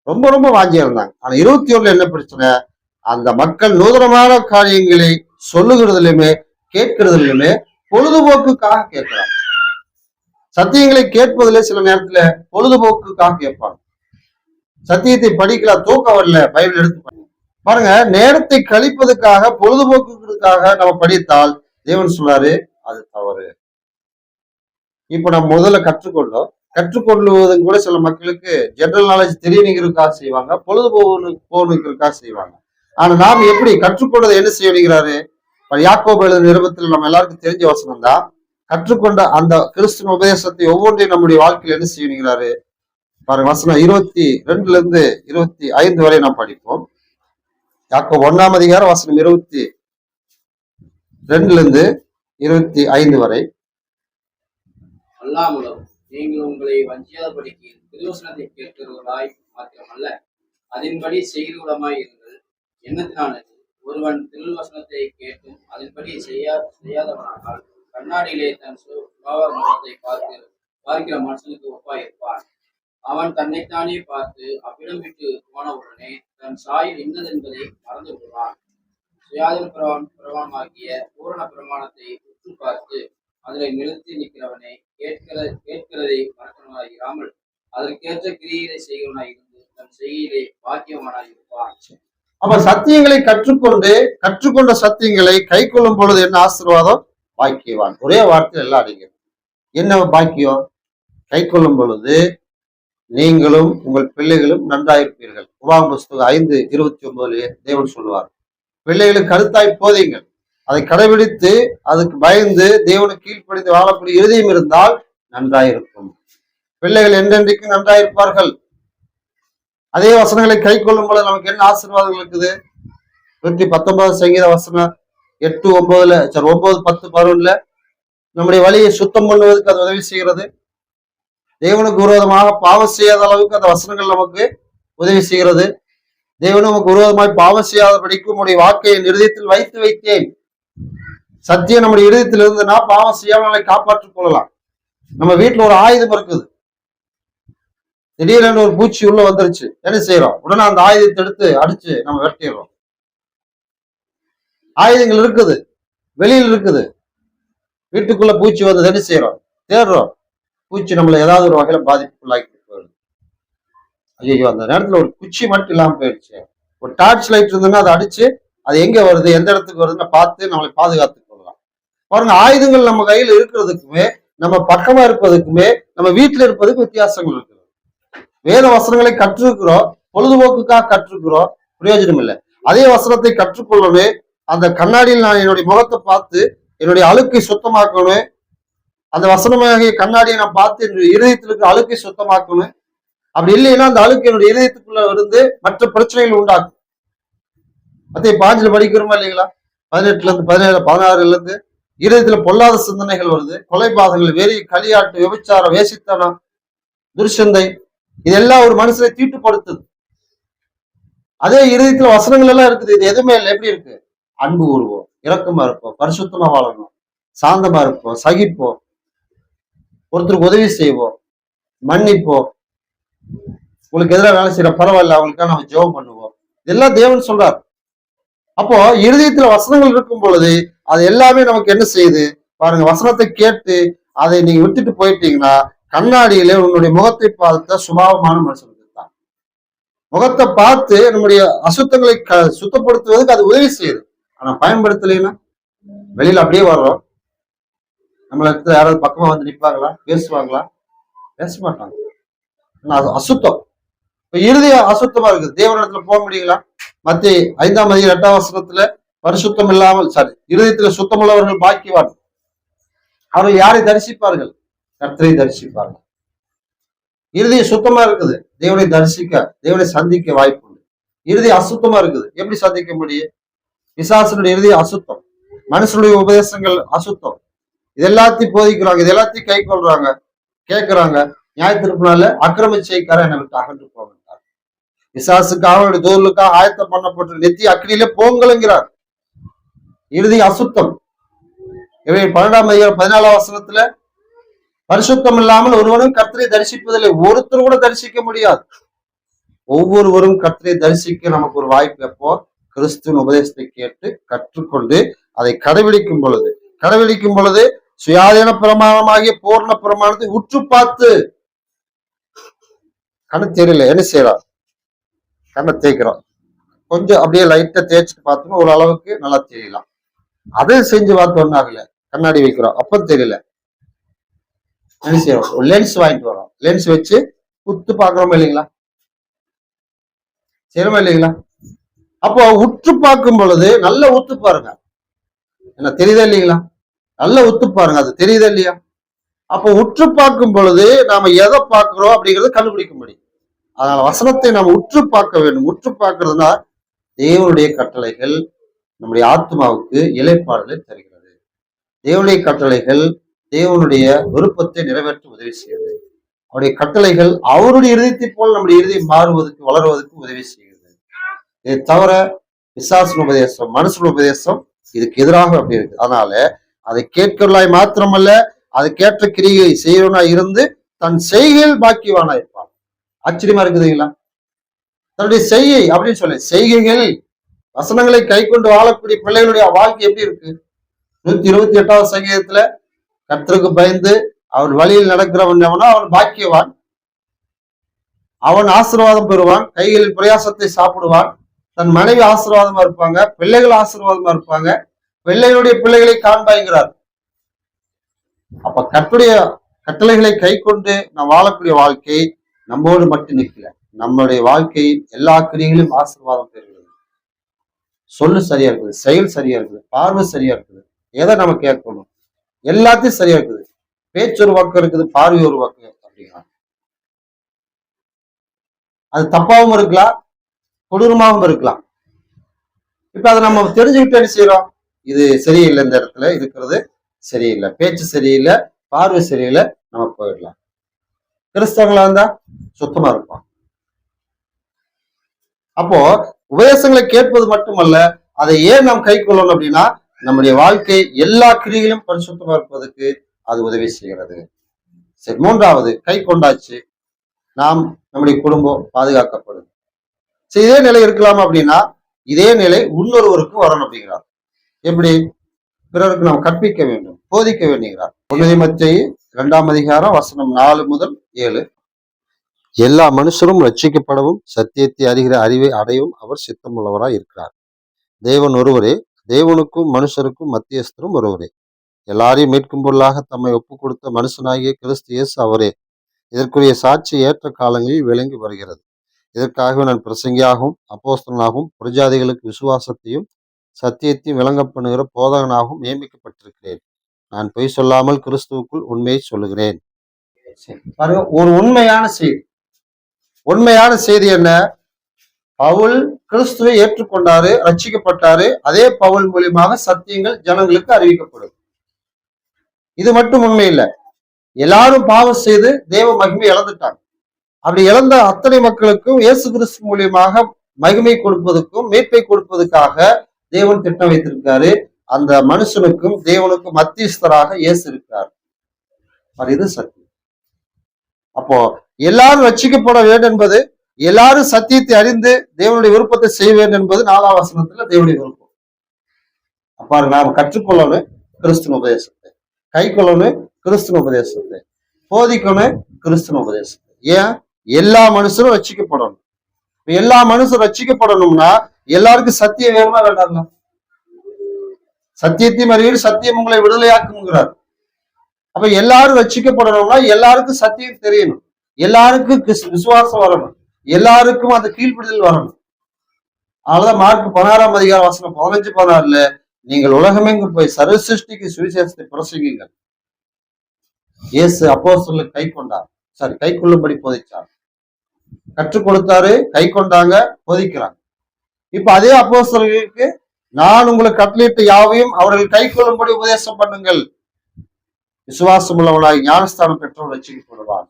ரொம்ப வாஞ்சியா இருந்தாங்க. ஆனா 21 என்ன பிரச்சனை? அந்த மக்கள் நூதனமான காரியங்களை சொல்லுகிறதுலையுமே கேட்கிறதுலையுமே பொழுதுபோக்குக்காக கேட்கிறாங்க. சத்தியங்களை கேட்பதிலே சில நேரத்துல பொழுதுபோக்குக்காக கேட்பாங்க. சத்தியத்தை படிக்கலாம், தூக்கம் வரல, பைபிள் எடுத்து பாருங்க. நேரத்தை கழிப்பதற்காக, பொழுதுபோக்குக்காக நம்ம படித்தால் தேவன் சொல்றாரு அது தவறு. இப்ப நம்ம முதல்ல கற்றுக்கொள்வது கூட சில மக்களுக்கு ஜெனரல் நாலேஜ் தெரியணுங்கிறதுக்காக செய்வாங்க, பொழுதுபோக்குக்காக செய்வாங்க. ஆனா நாம் எப்படி கற்றுக்கொண்டதை என்ன செய்யணுங்கிறாரு? யாக்கோபு எழுதின நிருபத்தில் நம்ம எல்லாருக்கும் தெரிஞ்ச வசனம் தான். கற்றுக்கொண்ட அந்த கிறிஸ்துவ உபதேசத்தை ஒவ்வொன்றையும் நம்முடைய வாழ்க்கையில் என்ன செய்யணுங்கிறாரு பாருங்க. வசனம் 22ல இருந்து 25 வரை நாம் படிப்போம். யாக்கோபு 1ஆம் அதிகாரம் வசனம் 22ல இருந்து 25 வரை. அல்லாமலும் நீங்கள் உங்களை வஞ்சியாதபடிக்கு திருவசனத்தை கேட்கிறவர்களாய் மாத்திரமல்ல, அதன்படி செய்கிறவர்களாய் இருங்கள். எண்ணத்தினானது ஒருவன் திருவசனத்தை கேட்டும் அதன்படி செய்யாதவனானால் கண்ணாடியிலே தன் முகத்தை பார்க்கிற மனுஷனுக்கு ஒப்பாயிருப்பான். அவன் தன்னைத்தானே பார்த்து அவ்விடம் விட்டு போனவுடனே தன் சாயில் இன்னதென்பதை மறந்து விடுவான். சுயாதீன பிரமாணமாகிய பூரண பிரமாணத்தை உற்று பார்த்து அதனை நிறுத்தி நிற்கிறவனை கேட்கிறதை மறக்கிறவனாயிராமல் அதற்கேற்ற கிரியைகளை செய்கிறவனாய் இருந்து தன் செய்கையிலே பாக்கியவானாய் இருப்பான். அப்ப சத்தியங்களை கற்றுக்கொண்ட சத்தியங்களை கை கொள்ளும் பொழுது என்ன ஆசீர்வாதம்? பாக்கியவான். ஒரே வார்த்தை எல்லாம் அடங்கியது. என்ன பாக்கியம்? கை கொள்ளும் பொழுது நீங்களும் உங்கள் பிள்ளைகளும் நன்றாயிருப்பீர்கள். உபாகம புஸ்தகம் 5:29 தேவன் சொல்லுவார், பிள்ளைகளுக்கு கருத்தாய் போதீங்கள், அதை கடைபிடித்து அதுக்கு பயந்து தேவனுக்கு கீழ்ப்படிந்து வாழக்கூடிய இருதயம் இருந்தால் நன்றாயிருக்கும். பிள்ளைகள் என்றென்றைக்கும் நன்றாயிருப்பார்கள். அதே வசனங்களை கை கொள்ளும் பொழுது நமக்கு என்ன ஆசீர்வாதங்கள் இருக்குது? 119 சங்கீத வசனம் 8, 9ல சரி 9, 10, 11ல நம்முடைய வழியை சுத்தம் பண்ணுவதற்கு அது உதவி செய்கிறது. தேவனுக்கு விரோதமாக பாவம் செய்யாத அளவுக்கு அந்த வசனங்கள் நமக்கு உதவி செய்கிறது. தேவன் நமக்கு விரோதமாய் பாவம் செய்யாதபடிக்கு உங்களுடைய வாக்கை என் இருதயத்தில் வைத்து வைத்தேன். சத்தியம் நம்முடைய இருதயத்தில் இருந்துன்னா பாவம் செய்யாமலை காப்பாற்றிக் கொள்ளலாம். நம்ம வீட்டுல ஒரு ஆயுதம் இருக்குது, திடீரென்று ஒரு பூச்சி உள்ள வந்துருச்சு, என்ன செய்யறோம்? உடனே அந்த ஆயுதத்தை எடுத்து அடிச்சு நம்ம வெட்டிடுறோம். ஆயுதங்கள் இருக்குது, வெளியில் இருக்குது, வீட்டுக்குள்ள பூச்சி வந்தது, என்ன செய்யறோம்? தேடுறோம். பூச்சி நம்மளை ஏதாவது ஒரு வகையில பாதிப்புக்குள்ளாக்கி போயிடுது. ஐயோ, அந்த நேரத்துல ஒரு குச்சி மட்டும் இல்லாம போயிடுச்சு, ஒரு டார்ச் லைட் இருந்ததுன்னா அதை அடிச்சு அது எங்க வருது, எந்த இடத்துக்கு வருதுன்னு பார்த்து நம்மளை பாதுகாத்துக் கொள்ளலாம். பாருங்க, ஆயுதங்கள் நம்ம கையில இருக்கிறதுக்குமே நம்ம பக்கமா இருப்பதுக்குமே நம்ம வீட்டுல இருப்பதுக்கு வித்தியாசங்கள் இருக்குது. வேத வசனங்களை கற்றுக்கிறோம், பொழுதுபோக்குக்காக கற்றுக்கிறோம், பிரயோஜனம் இல்லை. அதே வசனத்தை கற்றுக்கொள்ளணும், அந்த கண்ணாடியில் நான் என்னுடைய முகத்தை பார்த்து என்னுடைய அழுக்கை சுத்தமாக்கணும், அந்த வசனமாகிய கண்ணாடியை நான் பார்த்து என்னுடைய இருதயத்தில் இருக்கிற அழுக்கை சுத்தமாக்கணும். அப்படி இல்லைன்னா அந்த அழுக்கு என்னுடைய இருதயத்துக்குள்ள இருந்து மற்ற பிரச்சனைகள் உண்டாக்கும். மத்திய 5 படிக்கிறோமா இல்லைங்களா? 18ல இருந்து 17, 16ல இருந்து இருதயத்துல பொல்லாத சிந்தனைகள் வருது, கொலைபாதங்கள், வெறி, களியாட்டு, விபச்சாரம், வேசித்தனம், துர்சந்தை, இதெல்லாம் ஒரு மனுஷனை தீட்டுப்படுத்துது. அதே இருதயத்துல வசனங்கள் எல்லாம் இருக்குது, இது எதுவுமே இல்லை. எப்படி இருக்கு? அன்பு கூறுவோம், இரக்கமா இருப்போம், பரிசுத்தமா வாழணும், சாந்தமா இருப்போம், சகிப்போம், ஒருத்தருக்கு உதவி செய்வோம், மன்னிப்போம், உங்களுக்கு எதிராக வேலை செய்யற பரவாயில்ல, அவங்களுக்காக நம்ம ஜெபம் பண்ணுவோம். இதெல்லாம் தேவன் சொல்றார். அப்போ இருதயத்துல வசனங்கள் இருக்கும் பொழுது அது எல்லாமே நமக்கு என்ன செய்யுது பாருங்க. வசனத்தை கேட்டு அதை நீங்க விட்டுட்டு போயிட்டீங்கன்னா கண்ணாடியில உன்னுடைய முகத்தை பார்த்த சுபாவமான மனுஷனுக்கு தான். முகத்தை பார்த்து நம்முடைய அசுத்தங்களை சுத்தப்படுத்துவதற்கு அது உதவி செய்யுது. ஆனா பயன்படுத்தலைன்னா வெளியில அப்படியே வர்றோம். நம்மள இடத்துல யாராவது பக்கமா வந்து நிற்பாங்களா? பேசுவாங்களா? பேச மாட்டாங்க. அது அசுத்தம். இப்ப இறுதியா அசுத்தமா இருக்குது, தேவனிடத்துல போக முடியுங்களா? மத்திய 5ஆம் அதிகாரம் 8ஆம் வசனத்துல பரிசுத்தம் இல்லாமல் இருதயத்துல சுத்தமுள்ளவர்கள் பாக்கியவான், அவர்கள் யாரை தரிசிப்பார்கள்? கர்த்தரை தரிசிப்பார்கள். இறுதியம் சுத்தமா இருக்குது, தேவனை தரிசிக்க, தேவனை சந்திக்க வாய்ப்பு உண்டு. இறுதி அசுத்தமா இருக்குது, எப்படி சந்திக்க முடியும்? பிசாசனுடைய இறுதி அசுத்தம், மனுஷனுடைய உபதேசங்கள் அசுத்தம். இது எல்லாத்தையும் போதிக்கிறாங்க, இது எல்லாத்தையும் கை கொள்றாங்க, கேட்கிறாங்க. நியாயத்திருப்பினால அக்கிரமிச்சைக்கார என்னை விட்டு அகன்று போகின்றார். பிசாசுக்காக அவருடைய தோலுக்காக ஆயத்தம் பண்ணப்பட்ட நெத்தி அக்கினியிலே போங்கலுங்கிறார். இறுதி அசுத்தம். 12ஆம் அதிகாரம் 14ஆம் வசனத்துல பரிசுத்தம் இல்லாமல் ஒருவனும் கர்த்தரை தரிசிப்பதில்லை, ஒருத்தர் கூட தரிசிக்க முடியாது. ஒவ்வொருவரும் கர்த்தரை தரிசிக்க நமக்கு ஒரு வாய்ப்பு எப்போ? கிறிஸ்துவின் உபதேசத்தை கேட்டு கற்றுக்கொண்டு அதை கடைபிடிக்கும் பொழுது சுயாதீன பிரமாணமாகிய பூர்ண பிரமாணத்தை உற்று பார்த்து, கண்ணு தெரியல என்ன செய்யறோம்? கண்ணை தேய்க்கிறோம், கொஞ்சம் அப்படியே லைட்டா தேய்ச்சிட்டு பார்த்தோம்னா ஒரு அளவுக்கு நல்லா தெரியலாம். அதை செஞ்சு பார்த்து ஒன்றும் ஆகல, கண்ணாடி வைக்கிறோம், அப்ப தெரியல, என்ன செய்யறோம்? ஒரு லென்ஸ் வாங்கிட்டு வரோம், லென்ஸ் வச்சு உத்து பார்க்கிறோமா இல்லைங்களா? செய்யறோமா இல்லைங்களா? அப்போ உற்று பார்க்கும் பொழுது நல்ல உத்து பாருங்க, என்ன தெரியுதா இல்லைங்களா? நல்ல உத்து பாருங்க, அது தெரியுதா இல்லையா? அப்போ உற்று பார்க்கும் பொழுது நாம எதை பார்க்கிறோம் அப்படிங்கறத கண்டுபிடிக்க முடியும். அதனால வசனத்தை நாம் உற்று பார்க்க வேண்டும். உற்று பார்க்கிறதுனா தேவனுடைய கட்டளைகள் நம்முடைய ஆத்மாவுக்கு இளைப்பாறுதலை தருகிறது. தேவனுடைய கட்டளைகள் தேவனுடைய விருப்பத்தை நிறைவேற்ற உதவி செய்கிறது. அவருடைய கட்டளைகள் அவருடைய இருதயத்தை போல் நம்முடைய இருதயம் மாறுவதற்கு, வளருவதற்கு உதவி செய்கிறது. இதை தவிர பிசாசின் உபதேசம், மனுஷன் உபதேசம் இதுக்கு எதிராக அப்படி இருக்கு. அதனால அதை கேட்கிறவளாய் மாத்திரமல்ல, அதை கேட்ட கிரியை செய்யறவனா இருந்து தன் செய்கையில் பாக்கியவானா இருப்பான். ஆச்சரியமா இருக்குதுங்களா? தன்னுடைய செய்கை அப்படின்னு சொல்லி செய்கைகள் வசனங்களை கை கொண்டு வாழக்கூடிய பிள்ளைகளுடைய வாழ்க்கை எப்படி இருக்கு? 128ஆவது சங்கீதத்துல கர்த்தருக்கு பயந்து அவன் வழியில் நடக்கிறவன் எவனோ அவன் பாக்கியவான், அவன் ஆசீர்வாதம் பெறுவான், கைகளில் பிரயாசத்தை சாப்பிடுவான், தன் மனைவி ஆசீர்வாதமா இருப்பாங்க, பிள்ளைகள் ஆசீர்வாதமா இருப்பாங்க, பிள்ளைகளுடைய பிள்ளைகளை காண்பாய்கிறார். அப்ப கர்த்தருடைய கட்டளைகளை கை கொண்டு நாம் வாழக்கூடிய வாழ்க்கை நம்மோடு மட்டும் நிற்கல, நம்மளுடைய வாழ்க்கையில் எல்லா கிரிகளிலும் ஆசீர்வாதம் பெறுகிறது. சொல்லு சரியா இருக்குது, செயல் சரியா இருக்குது, பார்வை சரியா இருக்குது, எதை நம்ம கேட்கணும் எல்லாத்தையும் சரியா இருக்குது. பேச்சு ஒரு பக்கம் இருக்குது, பார்வை ஒரு பக்கம் அப்படின்னா அது தப்பாவும் இருக்கலாம், கொடூரமாகவும் இருக்கலாம். இப்ப அதை நம்ம தெரிஞ்சுக்கிட்டு என்ன செய்யறோம்? இது சரியில்லை, இந்த இடத்துல இருக்கிறது சரியில்லை, பேச்சு சரியில்லை, பார்வை சரியில்லை, நம்ம போயிடலாம். கிறிஸ்தவங்களா இருந்தா சுத்தமா இருப்பான். அப்போ உபதேசங்களை கேட்பது மட்டுமல்ல, அதை ஏன் நாம் கை கொள்ளணும் அப்படின்னா, நம்முடைய வாழ்க்கை எல்லா கிரியிலும் பரிசுத்தமா இருப்பதற்கு அது உதவி செய்கிறது. சரி, மூன்றாவது, கை கொண்டாச்சு, நாம் நம்முடைய குடும்பம் பாதுகாக்கப்படுது. சரி, இதே நிலை இருக்கலாம் அப்படின்னா, இதே நிலை இன்னொருவருக்கும் வரணும் அப்படிங்கிறார். எப்படி? பிறருக்கு நாம் கற்பிக்க வேண்டும், போதிக்க வேண்டுகிறார். 1 தீமோத்தேயு 2 அதிகாரம் வசனம் 4 முதல் 7. எல்லா மனுஷரும் ரட்சிக்கப்படவும் சத்தியத்தை அறிகிற அறிவை அடையவும் அவர் சித்தமுள்ளவராய் இருக்கிறார். தேவன் ஒருவரே, தேவனுக்கும் மனுஷருக்கும் மத்தியஸ்தரும் ஒருவரே. எல்லாரையும் மீட்கும் பொருளாக தம்மை ஒப்பு கொடுத்த மனுஷனாகிய கிறிஸ்து இயேசு அவரே. இதற்குரிய சாட்சி ஏற்ற காலங்களில் விளங்கி வருகிறது. இதற்காகவே நான் பிரசங்கியாகவும் அப்போஸ்தலனாகவும் புரஜாதிகளுக்கு விசுவாசத்தையும் சத்தியத்தையும் விளங்க பண்ணுகிற போதகனாகவும் நியமிக்கப்பட்டிருக்கிறேன். நான் பொய் சொல்லாமல் கிறிஸ்துவுக்குள் உண்மையை சொல்லுகிறேன். பாருங்க, ஒரு உண்மையான செய்தி என்ன? பவுல் கிறிஸ்துவை ஏற்றுக்கொண்டாரு, ரட்சிக்கப்பட்டாரு. அதே பவுல் மூலியமாக சத்தியங்கள் ஜனங்களுக்கு அறிவிக்கப்படும். இது மட்டும் உண்மை இல்லை. எல்லாரும் பாவம் செய்து தேவ மகிமை இழந்துட்டாங்க. அப்படி இழந்த அத்தனை மக்களுக்கும் இயேசு கிறிஸ்து மூலியமாக மகிமை கொடுப்பதற்கும் மீட்பை கொடுப்பதற்காக தேவன் திட்டம் வைத்திருக்காரு. அந்த மனுஷனுக்கும் தேவனுக்கும் மத்தியஸ்தராக இயேசு இருக்கார். இது சத்தியம். அப்போ எல்லாரும் ரட்சிக்கப்பட வேண்டும் என்பது, எல்லாரும் சத்தியத்தை அறிந்து தேவனுடைய விருப்பத்தை செய்ய வேண்டும் என்பது 4ஆம் வசனத்துல தேவனுடைய விருப்பம். அப்பாரு, நாம் கற்றுக்கொள்ளணும் கிறிஸ்துவ உபதேசத்தை, கை கொள்ளணும் கிறிஸ்துவ உபதேசத்தை, போதிக்கணும் கிறிஸ்துவ உபதேசத்தை. ஏன்? எல்லா மனுஷரும் ரட்சிக்கப்படணும். எல்லா மனுஷரும் ரட்சிக்கப்படணும்னா எல்லாருக்கும் சத்தியம் வேணுமா வேண்டாங்களா? சத்தியத்தையும் அறிவீர், சத்தியம் உங்களை விடுதலையாக்குங்கிறார். அப்ப எல்லாரும் ரட்சிக்கப்படணும்னா எல்லாருக்கும் சத்தியம் தெரியணும், எல்லாருக்கும் விசுவாசம் வரணும், எல்லாருக்கும் அந்த கீழ்ப்பிடிதல் வரணும். அதனாலதான் மார்க் 16ஆம் அதிகாரம் வசனம் 15-16 நீங்கள் உலகமெங்கும் போய் சர்வ சிருஷ்டிக்கு சுவிசேஷத்தை பிரசங்கிங்கள். இயேசு அப்போஸ்தலருக்கு கை கொள்ளும்படி போதிச்சார், கற்றுக் கொடுத்தாரு, கை கொண்டாங்க, போதிக்கிறாங்க. இப்ப அதே அப்போஸ்தலர்களுக்கு நான் உங்களுக்கு கட்டளையிட்ட யாவையும் அவர்கள் கை கொள்ளும்படி உபதேசம் பண்ணுங்கள். விசுவாசம் உள்ளவனாய் ஞானஸ்தானம் பெற்றவன் ரட்சிக்கப்படுவான்.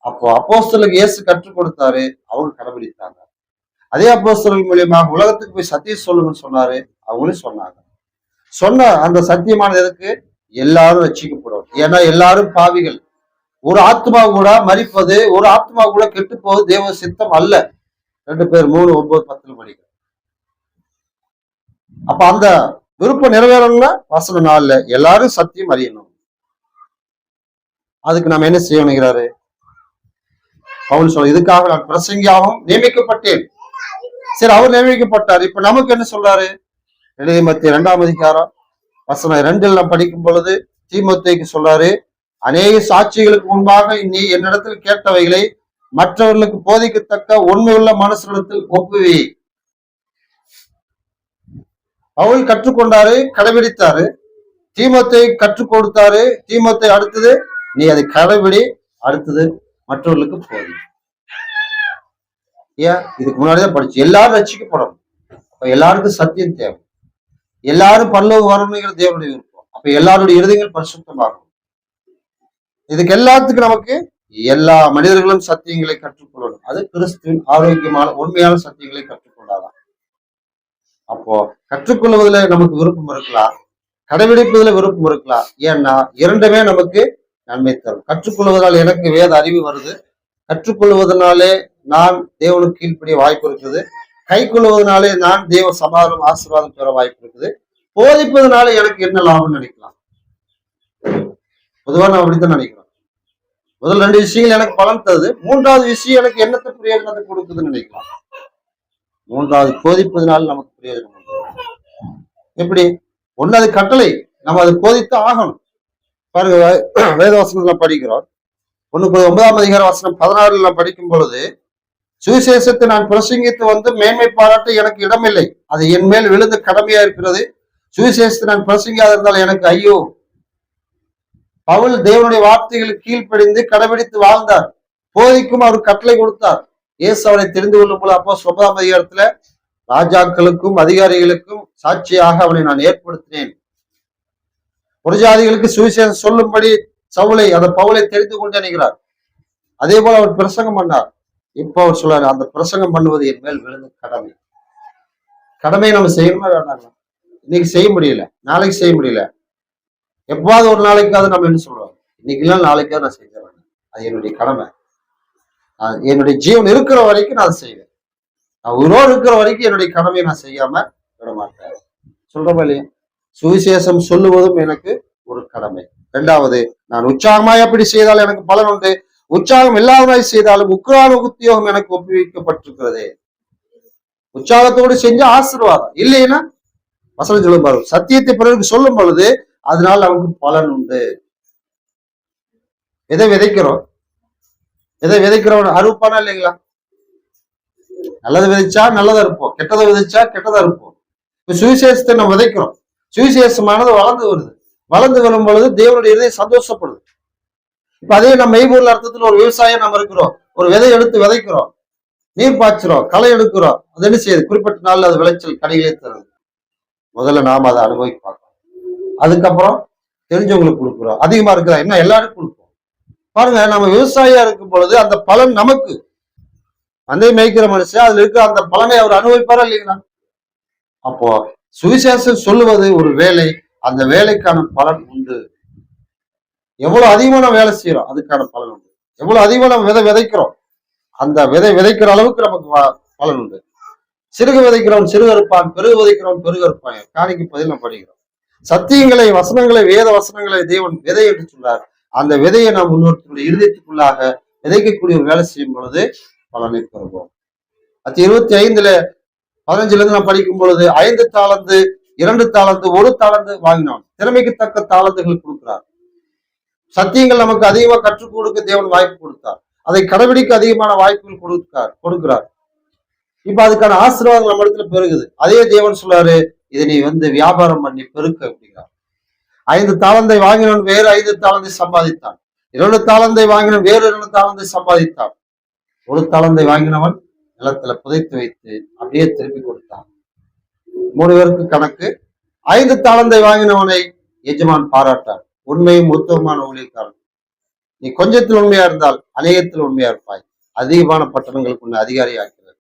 அப்போ அப்போஸ்தலருக்கு இயேசு கற்றுக் கொடுத்தாரு, அவங்க கடைபிடித்தாங்க. அதே அப்போஸ்தலர்கள் மூலியமாக உலகத்துக்கு போய் சத்தியம் சொல்லுங்கன்னு சொன்னாரு, அவங்களும் சொன்னாங்க. சொன்ன அந்த சத்தியமானது எதுக்கு? எல்லாரும் ரட்சிக்கப்படும். ஏன்னா எல்லாரும் பாவிகள். ஒரு ஆத்மா கூட மரிப்பது, ஒரு ஆத்மா கூட கெட்டு போவது தேவ சித்தம் அல்ல. 2 பேர் 3, 9, 10 படிக்க. அப்ப அந்த விருப்பம் நிறைவேறணும்னா வசனம் 4 எல்லாரும் சத்தியம் அறியணும். அதுக்கு நம்ம என்ன செய்யணுங்கிறாரு பவுல் சொல்ல, இதுக்காக நான் பிரசங்கியாகவும் நியமிக்கப்பட்டேன். சரி, அவர் நியமிக்கப்பட்டார். இப்ப நமக்கு என்ன சொல்றாரு? 2 தீமோத்தேயு 2ஆம் அதிகாரம் வசனம் 2 நாம் படிக்கும் பொழுது தீமோத்தேயுக்கு சொல்றாரு, அநேக சாட்சிகளுக்கு முன்பாக நீ என்னிடத்தில் கேட்டவைகளை மற்றவர்களுக்கு போதிக்கத்தக்க உண்மையுள்ள மனுஷனிடத்தில் ஒப்புவி. பவுல் கற்றுக்கொண்டாரு, கடைபிடித்தாரு. தீமோத்தேயு கற்றுக் கொடுத்தாரு. தீமோத்தேயு அடுத்தது நீ அதை கடைபிடி, அடுத்தது மற்றவர்களுக்கு போதி. ஏன்? இதுக்கு முன்னாடிதான் படிச்சு எல்லாரும் ரட்சிக்கப்படணும். அப்ப எல்லாருக்கும் சத்தியம் தேவை, எல்லாரும் பரலோகம் வரணுங்கிற தேவனுடைய விருப்பம். அப்ப எல்லாருடைய இருதயங்கள் பரிசுத்தமாகும். இதுக்கு எல்லாத்துக்கும் நமக்கு எல்லா மனிதர்களும் சத்தியங்களை கற்றுக்கொள்ளணும். அது கிறிஸ்துவின் ஆரோக்கியமான உண்மையான சத்தியங்களை கற்றுக்கொண்டாதான். அப்போ கற்றுக்கொள்வதில் நமக்கு விருப்பம் இருக்கலாம், கடைபிடிப்பதில் விருப்பம் இருக்கலாம். ஏன்னா இரண்டுமே நமக்கு நன்மை தரும். கற்றுக்கொள்வதால் எனக்கு வேத அறிவு வருது, கற்றுக்கொள்வதனாலே நான் தேவனுக்கு கீழ்ப்படிய வாய்ப்பு இருக்குது, கை கொள்வதனாலே நான் தேவ சமாதானம் ஆசீர்வாதம் பெற வாய்ப்பு இருக்குது, போதிப்பதனால எனக்கு என்ன லாபம்னு நினைக்கலாம். பொதுவா நான் அப்படித்தான் நினைக்கிறேன். முதல் 2 விஷயங்கள் எனக்கு பலன் தருது, 3வது விஷயம் எனக்கு என்னத்தை பிரயோஜனத்தை கொடுக்குதுன்னு நினைக்கலாம். 3வது போதிப்பதனால நமக்கு பிரயோஜனம். எப்படி? ஒண்ணு அது கட்டளை, நம்ம அதை போதித்து ஆகணும். பாருங்க, வேதவசனத்துல படிக்கிறோம். 1 அதிகாரம் வசனம் 16 படிக்கும் பொழுது, சுவிசேஷத்தை நான் பிரசங்கித்து வந்து மேன்மை பாராட்ட எனக்கு இடமில்லை, அது என் மேல் விழுந்த கடமையா இருக்கிறது. சுவிசேஷத்தை நான் பிரசங்கியாதிருந்தால் எனக்கு ஐயோ. பவுல் தேவனுடைய வார்த்தைகளுக்கு கீழ்ப்படிந்து கடைபிடித்து வாழ்ந்தார். போதிக்கும் அவர் கட்டளை கொடுத்தார். இயேசு அவரை தெரிந்து கொள்ளும் போது அப்போஸ்தலர் 9ஆம் அதிகாரத்துல ராஜாக்களுக்கும் அதிகாரிகளுக்கும் சாட்சியாக அவனை நான் ஏற்படுத்தினேன். புறஜாதிகளுக்கு சுவிசேஷம் சொல்லும்படி பவுலை தெரிந்து கொண்டு நினைக்கிறார். அதே போல அவர் பிரசங்கம் பண்ணார். இப்ப அவர் சொல்றாரு, அந்த பிரசங்கம் பண்ணுவது என் மேல் விழுந்த கடமை. கடமையை நம்ம செய்யணுமா வேண்டாங்களா? இன்னைக்கு செய்ய முடியல, நாளைக்கு செய்ய முடியல, எப்பாவது ஒரு நாளைக்காவது நம்ம என்ன சொல்றோம், இன்னைக்கு இல்ல நாளைக்காவது நான் செஞ்சிடறேன். அது என்னுடைய கடமை. என்னுடைய ஜீவன் இருக்கிற வரைக்கும் நான் செய்வேன். நான் உயிரோடு இருக்கிற வரைக்கும் என்னுடைய கடமையை நான் செய்யாம விட மாட்டேன். சொல்றோமா இல்லையா? சுவிசேஷம் சொல்லுவதும் எனக்கு ஒரு கடமை. இரண்டாவது, நான் உற்சாகமாய் அப்படி செய்தால் எனக்கு பலன் உண்டு, உற்சாகம் இல்லாதமாய் செய்தாலும் உக்ரான உத்தியோகம் எனக்கு ஒப்புவிக்கப்பட்டிருக்கிறது. உற்சாகத்தோடு செஞ்ச ஆசீர்வாதம், இல்லைன்னா வசனம் சொல்லும் பாரு, சத்தியத்தை பிறருக்கு சொல்லும் பொழுது அதனால நமக்கு பலன் உண்டு. எதை விதைக்கிறோம், எதை விதைக்கிறோம் அறுப்பானா இல்லைங்களா? நல்லதை விதைச்சா நல்லதா இருப்போம், கெட்டதை விதைச்சா கெட்டதா இருப்போம். இப்ப சுவிசேஷத்தை நம்ம விதைக்கிறோம், சுவிசேஷமானது வளர்ந்து வருது. வளர்ந்து வரும் பொழுது தேவனுடைய இதயம் சந்தோஷப்படுது. இப்ப அதே நம்ம மெய்பொருள் அர்த்தத்துல ஒரு விவசாயம் நம்ம இருக்கிறோம், ஒரு விதை எடுத்து விதைக்கிறோம், நீர் பாய்ச்சுறோம், களை எடுக்கிறோம். அது என்ன செய்யுது? குறிப்பிட்ட நாள்ல அது விளைச்சல் கடையிலே தருது. முதல்ல நாம அதை அனுபவிக்க பார்க்கணும். அதுக்கப்புறம் தெரிஞ்சவங்களுக்கு கொடுக்குறோம், அதிகமா இருக்குதா என்ன எல்லாருக்கும் கொடுப்போம். பாருங்க, நம்ம விவசாயியா இருக்கும் பொழுது அந்த பலன் நமக்கு, மந்தை மேய்க்கிற மனுஷன் அதுல இருக்கிற அந்த பலனை அவர் அனுபவிப்பாரா இல்லைங்களா? அப்போ சுவிசேஷம் சொல்லுவது ஒரு வேலை, அந்த வேலைக்கான பலன் உண்டு. எவ்வளவு அதிகமா நம்ம வேலை செய்யறோம் அதுக்கான பலன் உண்டு. எவ்வளவு அதிகமா நம்ம விதை விதைக்கிறோம் அந்த விதை விதைக்கிற அளவுக்கு நமக்கு பலன் உண்டு. சிறுகு விதைக்கிறவன் சிறுக இருப்பான், பெருகு விதைக்கிறவன் பெருக இருப்பான். காணிக்கு பதில் நம்ம படிக்கிறோம். சத்தியங்களை, வசனங்களை, வேத வசனங்களை தேவன் விதை என்று சொல்றார். அந்த விதையை நாம் முன்னோர்களுடைய இருதயத்துக்குள்ளாக விதைக்கக்கூடிய ஒரு வேலை செய்யும் பொழுது பலனை பெறுவோம். 25:15 நாம் படிக்கும் பொழுது 5 தாலந்து, 2 தாலந்து, 1 தாலந்து வாங்கினோம். திறமைக்கு தக்க தாளந்துகள் கொடுக்கிறார். சத்தியங்கள் நமக்கு அதிகமா கற்றுக் கொடுக்க தேவன் வாய்ப்பு கொடுத்தார். அதை கடைபிடிக்க அதிகமான வாய்ப்புகள் கொடுக்கிறார். இப்ப அதுக்கான ஆசீர்வாதம் நம்ம இடத்துல பெருகுது. அதே தேவன் சொல்றாரு, இதை நீ வியாபாரம் பண்ணி பெருக்க அப்படிங்கிறார். 5 தாளந்தை வாங்கினவன் வேறு 5 தாளந்தை சம்பாதித்தான். 2 தாளந்தை வாங்கினவன் வேறு 2 தாளந்தை சம்பாதித்தான். 1 தாளந்தை வாங்கினவன் நிலத்துல புதைத்து வைத்து அப்படியே திருப்பி கொடுத்தான். 3 பேருக்கு கணக்கு. 5 தாளந்தை வாங்கினவனை எஜமான் பாராட்டார். உண்மையும் உத்தமமான ஊழியக்காரன், நீ கொஞ்சத்தில் உண்மையா இருந்தால் அநேகத்தில் உண்மையா இருப்பாய், அதிகமான பட்டணங்களுக்கு உன்னை அதிகாரி ஆக்கிறார்.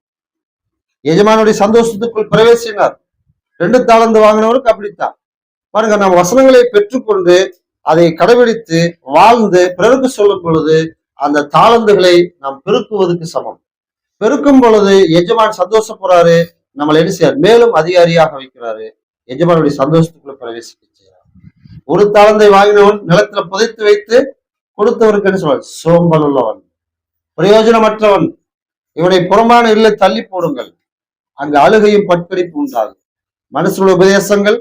எஜமானுடைய சந்தோஷத்துக்குள் பிரவேசினார். 2 தாளந்து வாங்கினவருக்கு அப்படித்தான். பாருங்க, நம்ம வசனங்களை பெற்றுக்கொண்டு அதை கடைபிடித்து வாழ்ந்து பிறருக்கு சொல்லும் பொழுது அந்த தாளந்துகளை நாம் பெருக்குவதற்கு சமம். பெருக்கும் பொழுது எஜமான் சந்தோஷப்படுறாரு, நம்மளை என்ன செய்யார்? மேலும் அதிகாரியாக வைக்கிறாரு. எஜமானுடைய சந்தோஷத்துக்குள்ள பிரவேசிக்க செய்யறார். 1 தாளந்தை வாங்கினவன் நிலத்துல புதைத்து வைத்து கொடுத்தவருக்கு என்ன சொல்வார்? சோம்பல் உள்ளவன், பிரயோஜனமற்றவன், இவனை புறமான இல்லை தள்ளி போடுங்கள், அங்கு அழுகையும் பட்கடிப்பு உண்டாகும். மனுஷனுடைய உபதேசங்கள்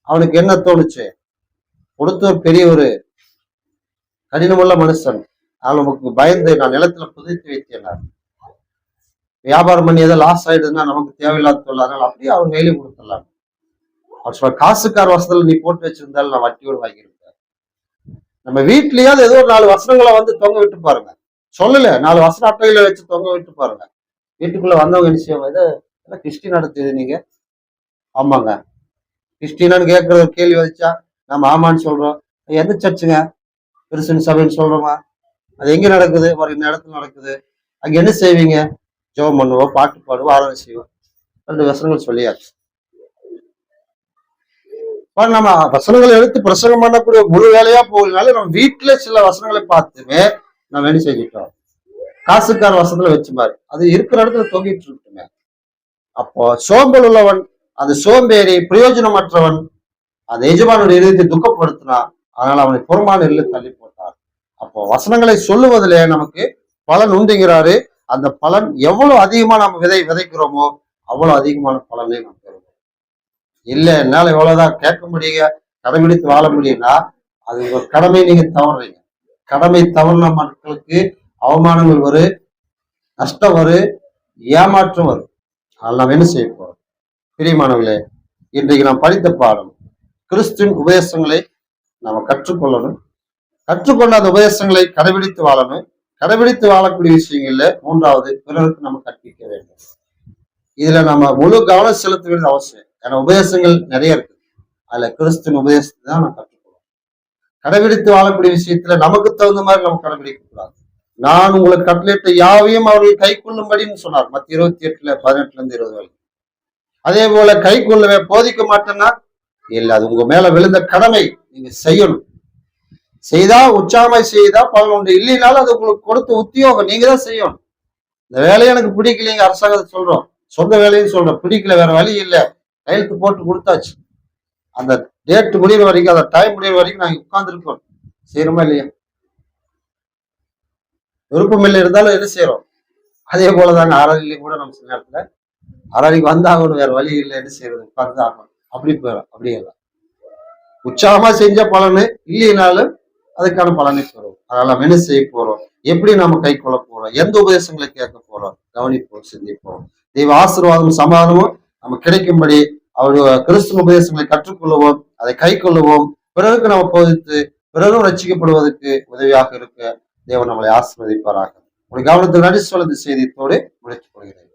அவனுக்கு என்ன தோணுச்சு? கொடுத்தவர் பெரிய ஒரு கடினமுள்ள மனுஷன், அவனுக்கு பயந்து நான் நிலத்துல புதைத்து வைத்தேன். வியாபாரம் பண்ணி ஏதோ லாஸ் ஆயிடுதுன்னா நமக்கு தேவையில்லாத தொழில், அதனால அப்படியே அவன் கையிலே கொடுத்துடலாம். அவர் சொல்ற, காசுக்கார வசதியில் நீ போட்டு வச்சிருந்தாலும் நான் வட்டியோடு வாங்கியிருக்கேன். நம்ம வீட்லயாவது ஏதோ ஒரு 4 வசனங்களை தொங்க விட்டு பாருங்க. சொல்லல, 4 வசன அட்டைகளை வச்சு தொங்க விட்டு பாருங்க. வீட்டுக்குள்ள வந்தவங்க என்ன செய்வாங்க? இதை கிறிஸ்டின் நடத்துது நீங்க? ஆமாங்க. கிறிஸ்டினான்னு கேட்கற ஒரு கேள்வி வச்சா நம்ம ஆமான்னு சொல்றோம். எந்த சர்ச்சுங்க? கிறிஸ்டின் சபைன்னு சொல்றோமா? அது எங்க நடக்குது? ஒரு இந்த இடத்துல நடக்குது. அங்க என்ன செய்வீங்க? ஜெபம் பண்ணுவோம், பாட்டு பாடுவோம், ஆராதனை செய்வோம். 2 வசனங்கள் சொல்லியாச்சு. நம்ம வசனங்களை எடுத்து பிரசங்கம் பண்ணக்கூடிய முழு வேலையா போகலனால நம்ம வீட்டுல சில வசனங்களை பார்த்துமே நம்ம என்ன செஞ்சுட்டோம்? காசுக்கார வசனத்துல வச்சு பாரு, அது இருக்கிற இடத்துல தொங்கிட்டு இருக்குமே. அப்போ சோம்பல் உள்ளவன், அந்த சோம்பேறி, பிரயோஜனமற்றவன் அந்த எஜமானுடைய இதயத்தை துக்கப்படுத்தினான். அதனால அவனை புறமான இல்லை தள்ளி போட்டார். அப்போ வசனங்களை சொல்லுவதிலே நமக்கு பலன் உண்டுங்கிறாரு. அந்த பலன் எவ்வளவு அதிகமா நம்ம விதைக்கிறோமோ அவ்வளவு அதிகமான பலனை நம்ம பெறுவோம். இல்ல என்னால எவ்வளவுதான் கேட்க முடியுங்க, கடைபிடித்து வாழ முடியும்னா அது ஒரு கடமை நீங்க தவறுறீங்க. கடமை தவறுன மக்களுக்கு அவமானங்கள் வரும், நஷ்டம் வரும், ஏமாற்றம் வரும். அதனால நாம் என்ன செய்ய போறோம்? பிரியமானவர்களே, இன்றைக்கு நாம் படித்த பாடம் கிறிஸ்துவின் உபதேசங்களை நாம கற்றுக்கொள்ளணும். கற்றுக்கொண்ட அந்த உபதேசங்களை கடைபிடித்து வாழணும். கடைபிடித்து வாழக்கூடிய விஷயங்கள்ல 3வது பிறருக்கு நம்ம கற்பிக்க வேண்டும். இதுல நம்ம முழு கவனம் செலுத்த வேண்டியது அவசியம். ஏன்னா உபதேசங்கள் நிறைய இருக்கு. அதுல கிறிஸ்துவின் உபதேசத்தை தான் நம்ம கற்றுக்கொள்ளும். கடைபிடித்து வாழக்கூடிய விஷயத்துல நமக்கு தகுந்த மாதிரி நம்ம கடைபிடிக்க கூடாது. நான் உங்களுக்கு கட்டளையிட்ட யாவையும் அவர்கள் கை கொள்ளும்படின்னு சொன்னார். மத்திய 28:18-20 வரை. அதே போல கை கொள்ளவே போதிக்க மாட்டேன்னா இல்ல, அது உங்க மேல விழுந்த கடமை, நீங்க செய்யணும். செய்தா உற்சாகமாய் செய்தா பலன் உண்டு, இல்லைனாலும் அது உங்களுக்கு கொடுத்த உத்தியோகம், நீங்க தான் செய்யணும். இந்த வேலையை எனக்கு பிடிக்கலைங்க, அரசாங்கத்தை சொல்றோம், சொந்த வேலையும் சொல்றோம், பிடிக்கல, வேற வழி இல்லை, கையெழுத்து போட்டு கொடுத்தாச்சு. அந்த டேட் முடிகிற வரைக்கும், அந்த டைம் முடிகிற வரைக்கும் நாங்க உட்கார்ந்து இருக்கோம். செய்யணுமா இல்லையா? விருப்பம் இல்லை இருந்தாலும் என்ன செய்யறோம்? அதே போலதாங்க ஆராதனையிலையும் கூட நம்ம சில நேரத்துல ஆராதனைக்கு வந்தாகணும், வேற வழி இல்லை, என்ன செய்யறது, உட்கார்ந்து ஆகணும். அப்படி போயிடும். அப்படியே இல்லை, உற்சாகமா செஞ்ச பலனு, இல்லைனாலும் அதுக்கான பலனை பெறுவோம். அதனால நம்ம என்ன செய்ய போறோம், எப்படி நாம கை கொள்ள போறோம், எந்த உபதேசங்களை கேட்க போறோம், கவனிப்போம், சிந்திப்போம். தெய்வ ஆசீர்வாதமும் சமாதானமும் நம்ம கிடைக்கும்படி அவருடைய கிறிஸ்துவ உபதேசங்களை கற்றுக்கொள்ளுவோம், அதை கை கொள்ளுவோம், பிறருக்கு நம்ம போதித்து பிறரும் ரட்சிக்கப்படுவதற்கு உதவியாக இருக்க தேவன் நம்மளை ஆசீர்வதிப்பாராக. உங்களுடைய கவனத்துக்கு நன்றி சொல்ல இந்த செய்தியத்தோடு முடித்துக் கொள்கிறேன்.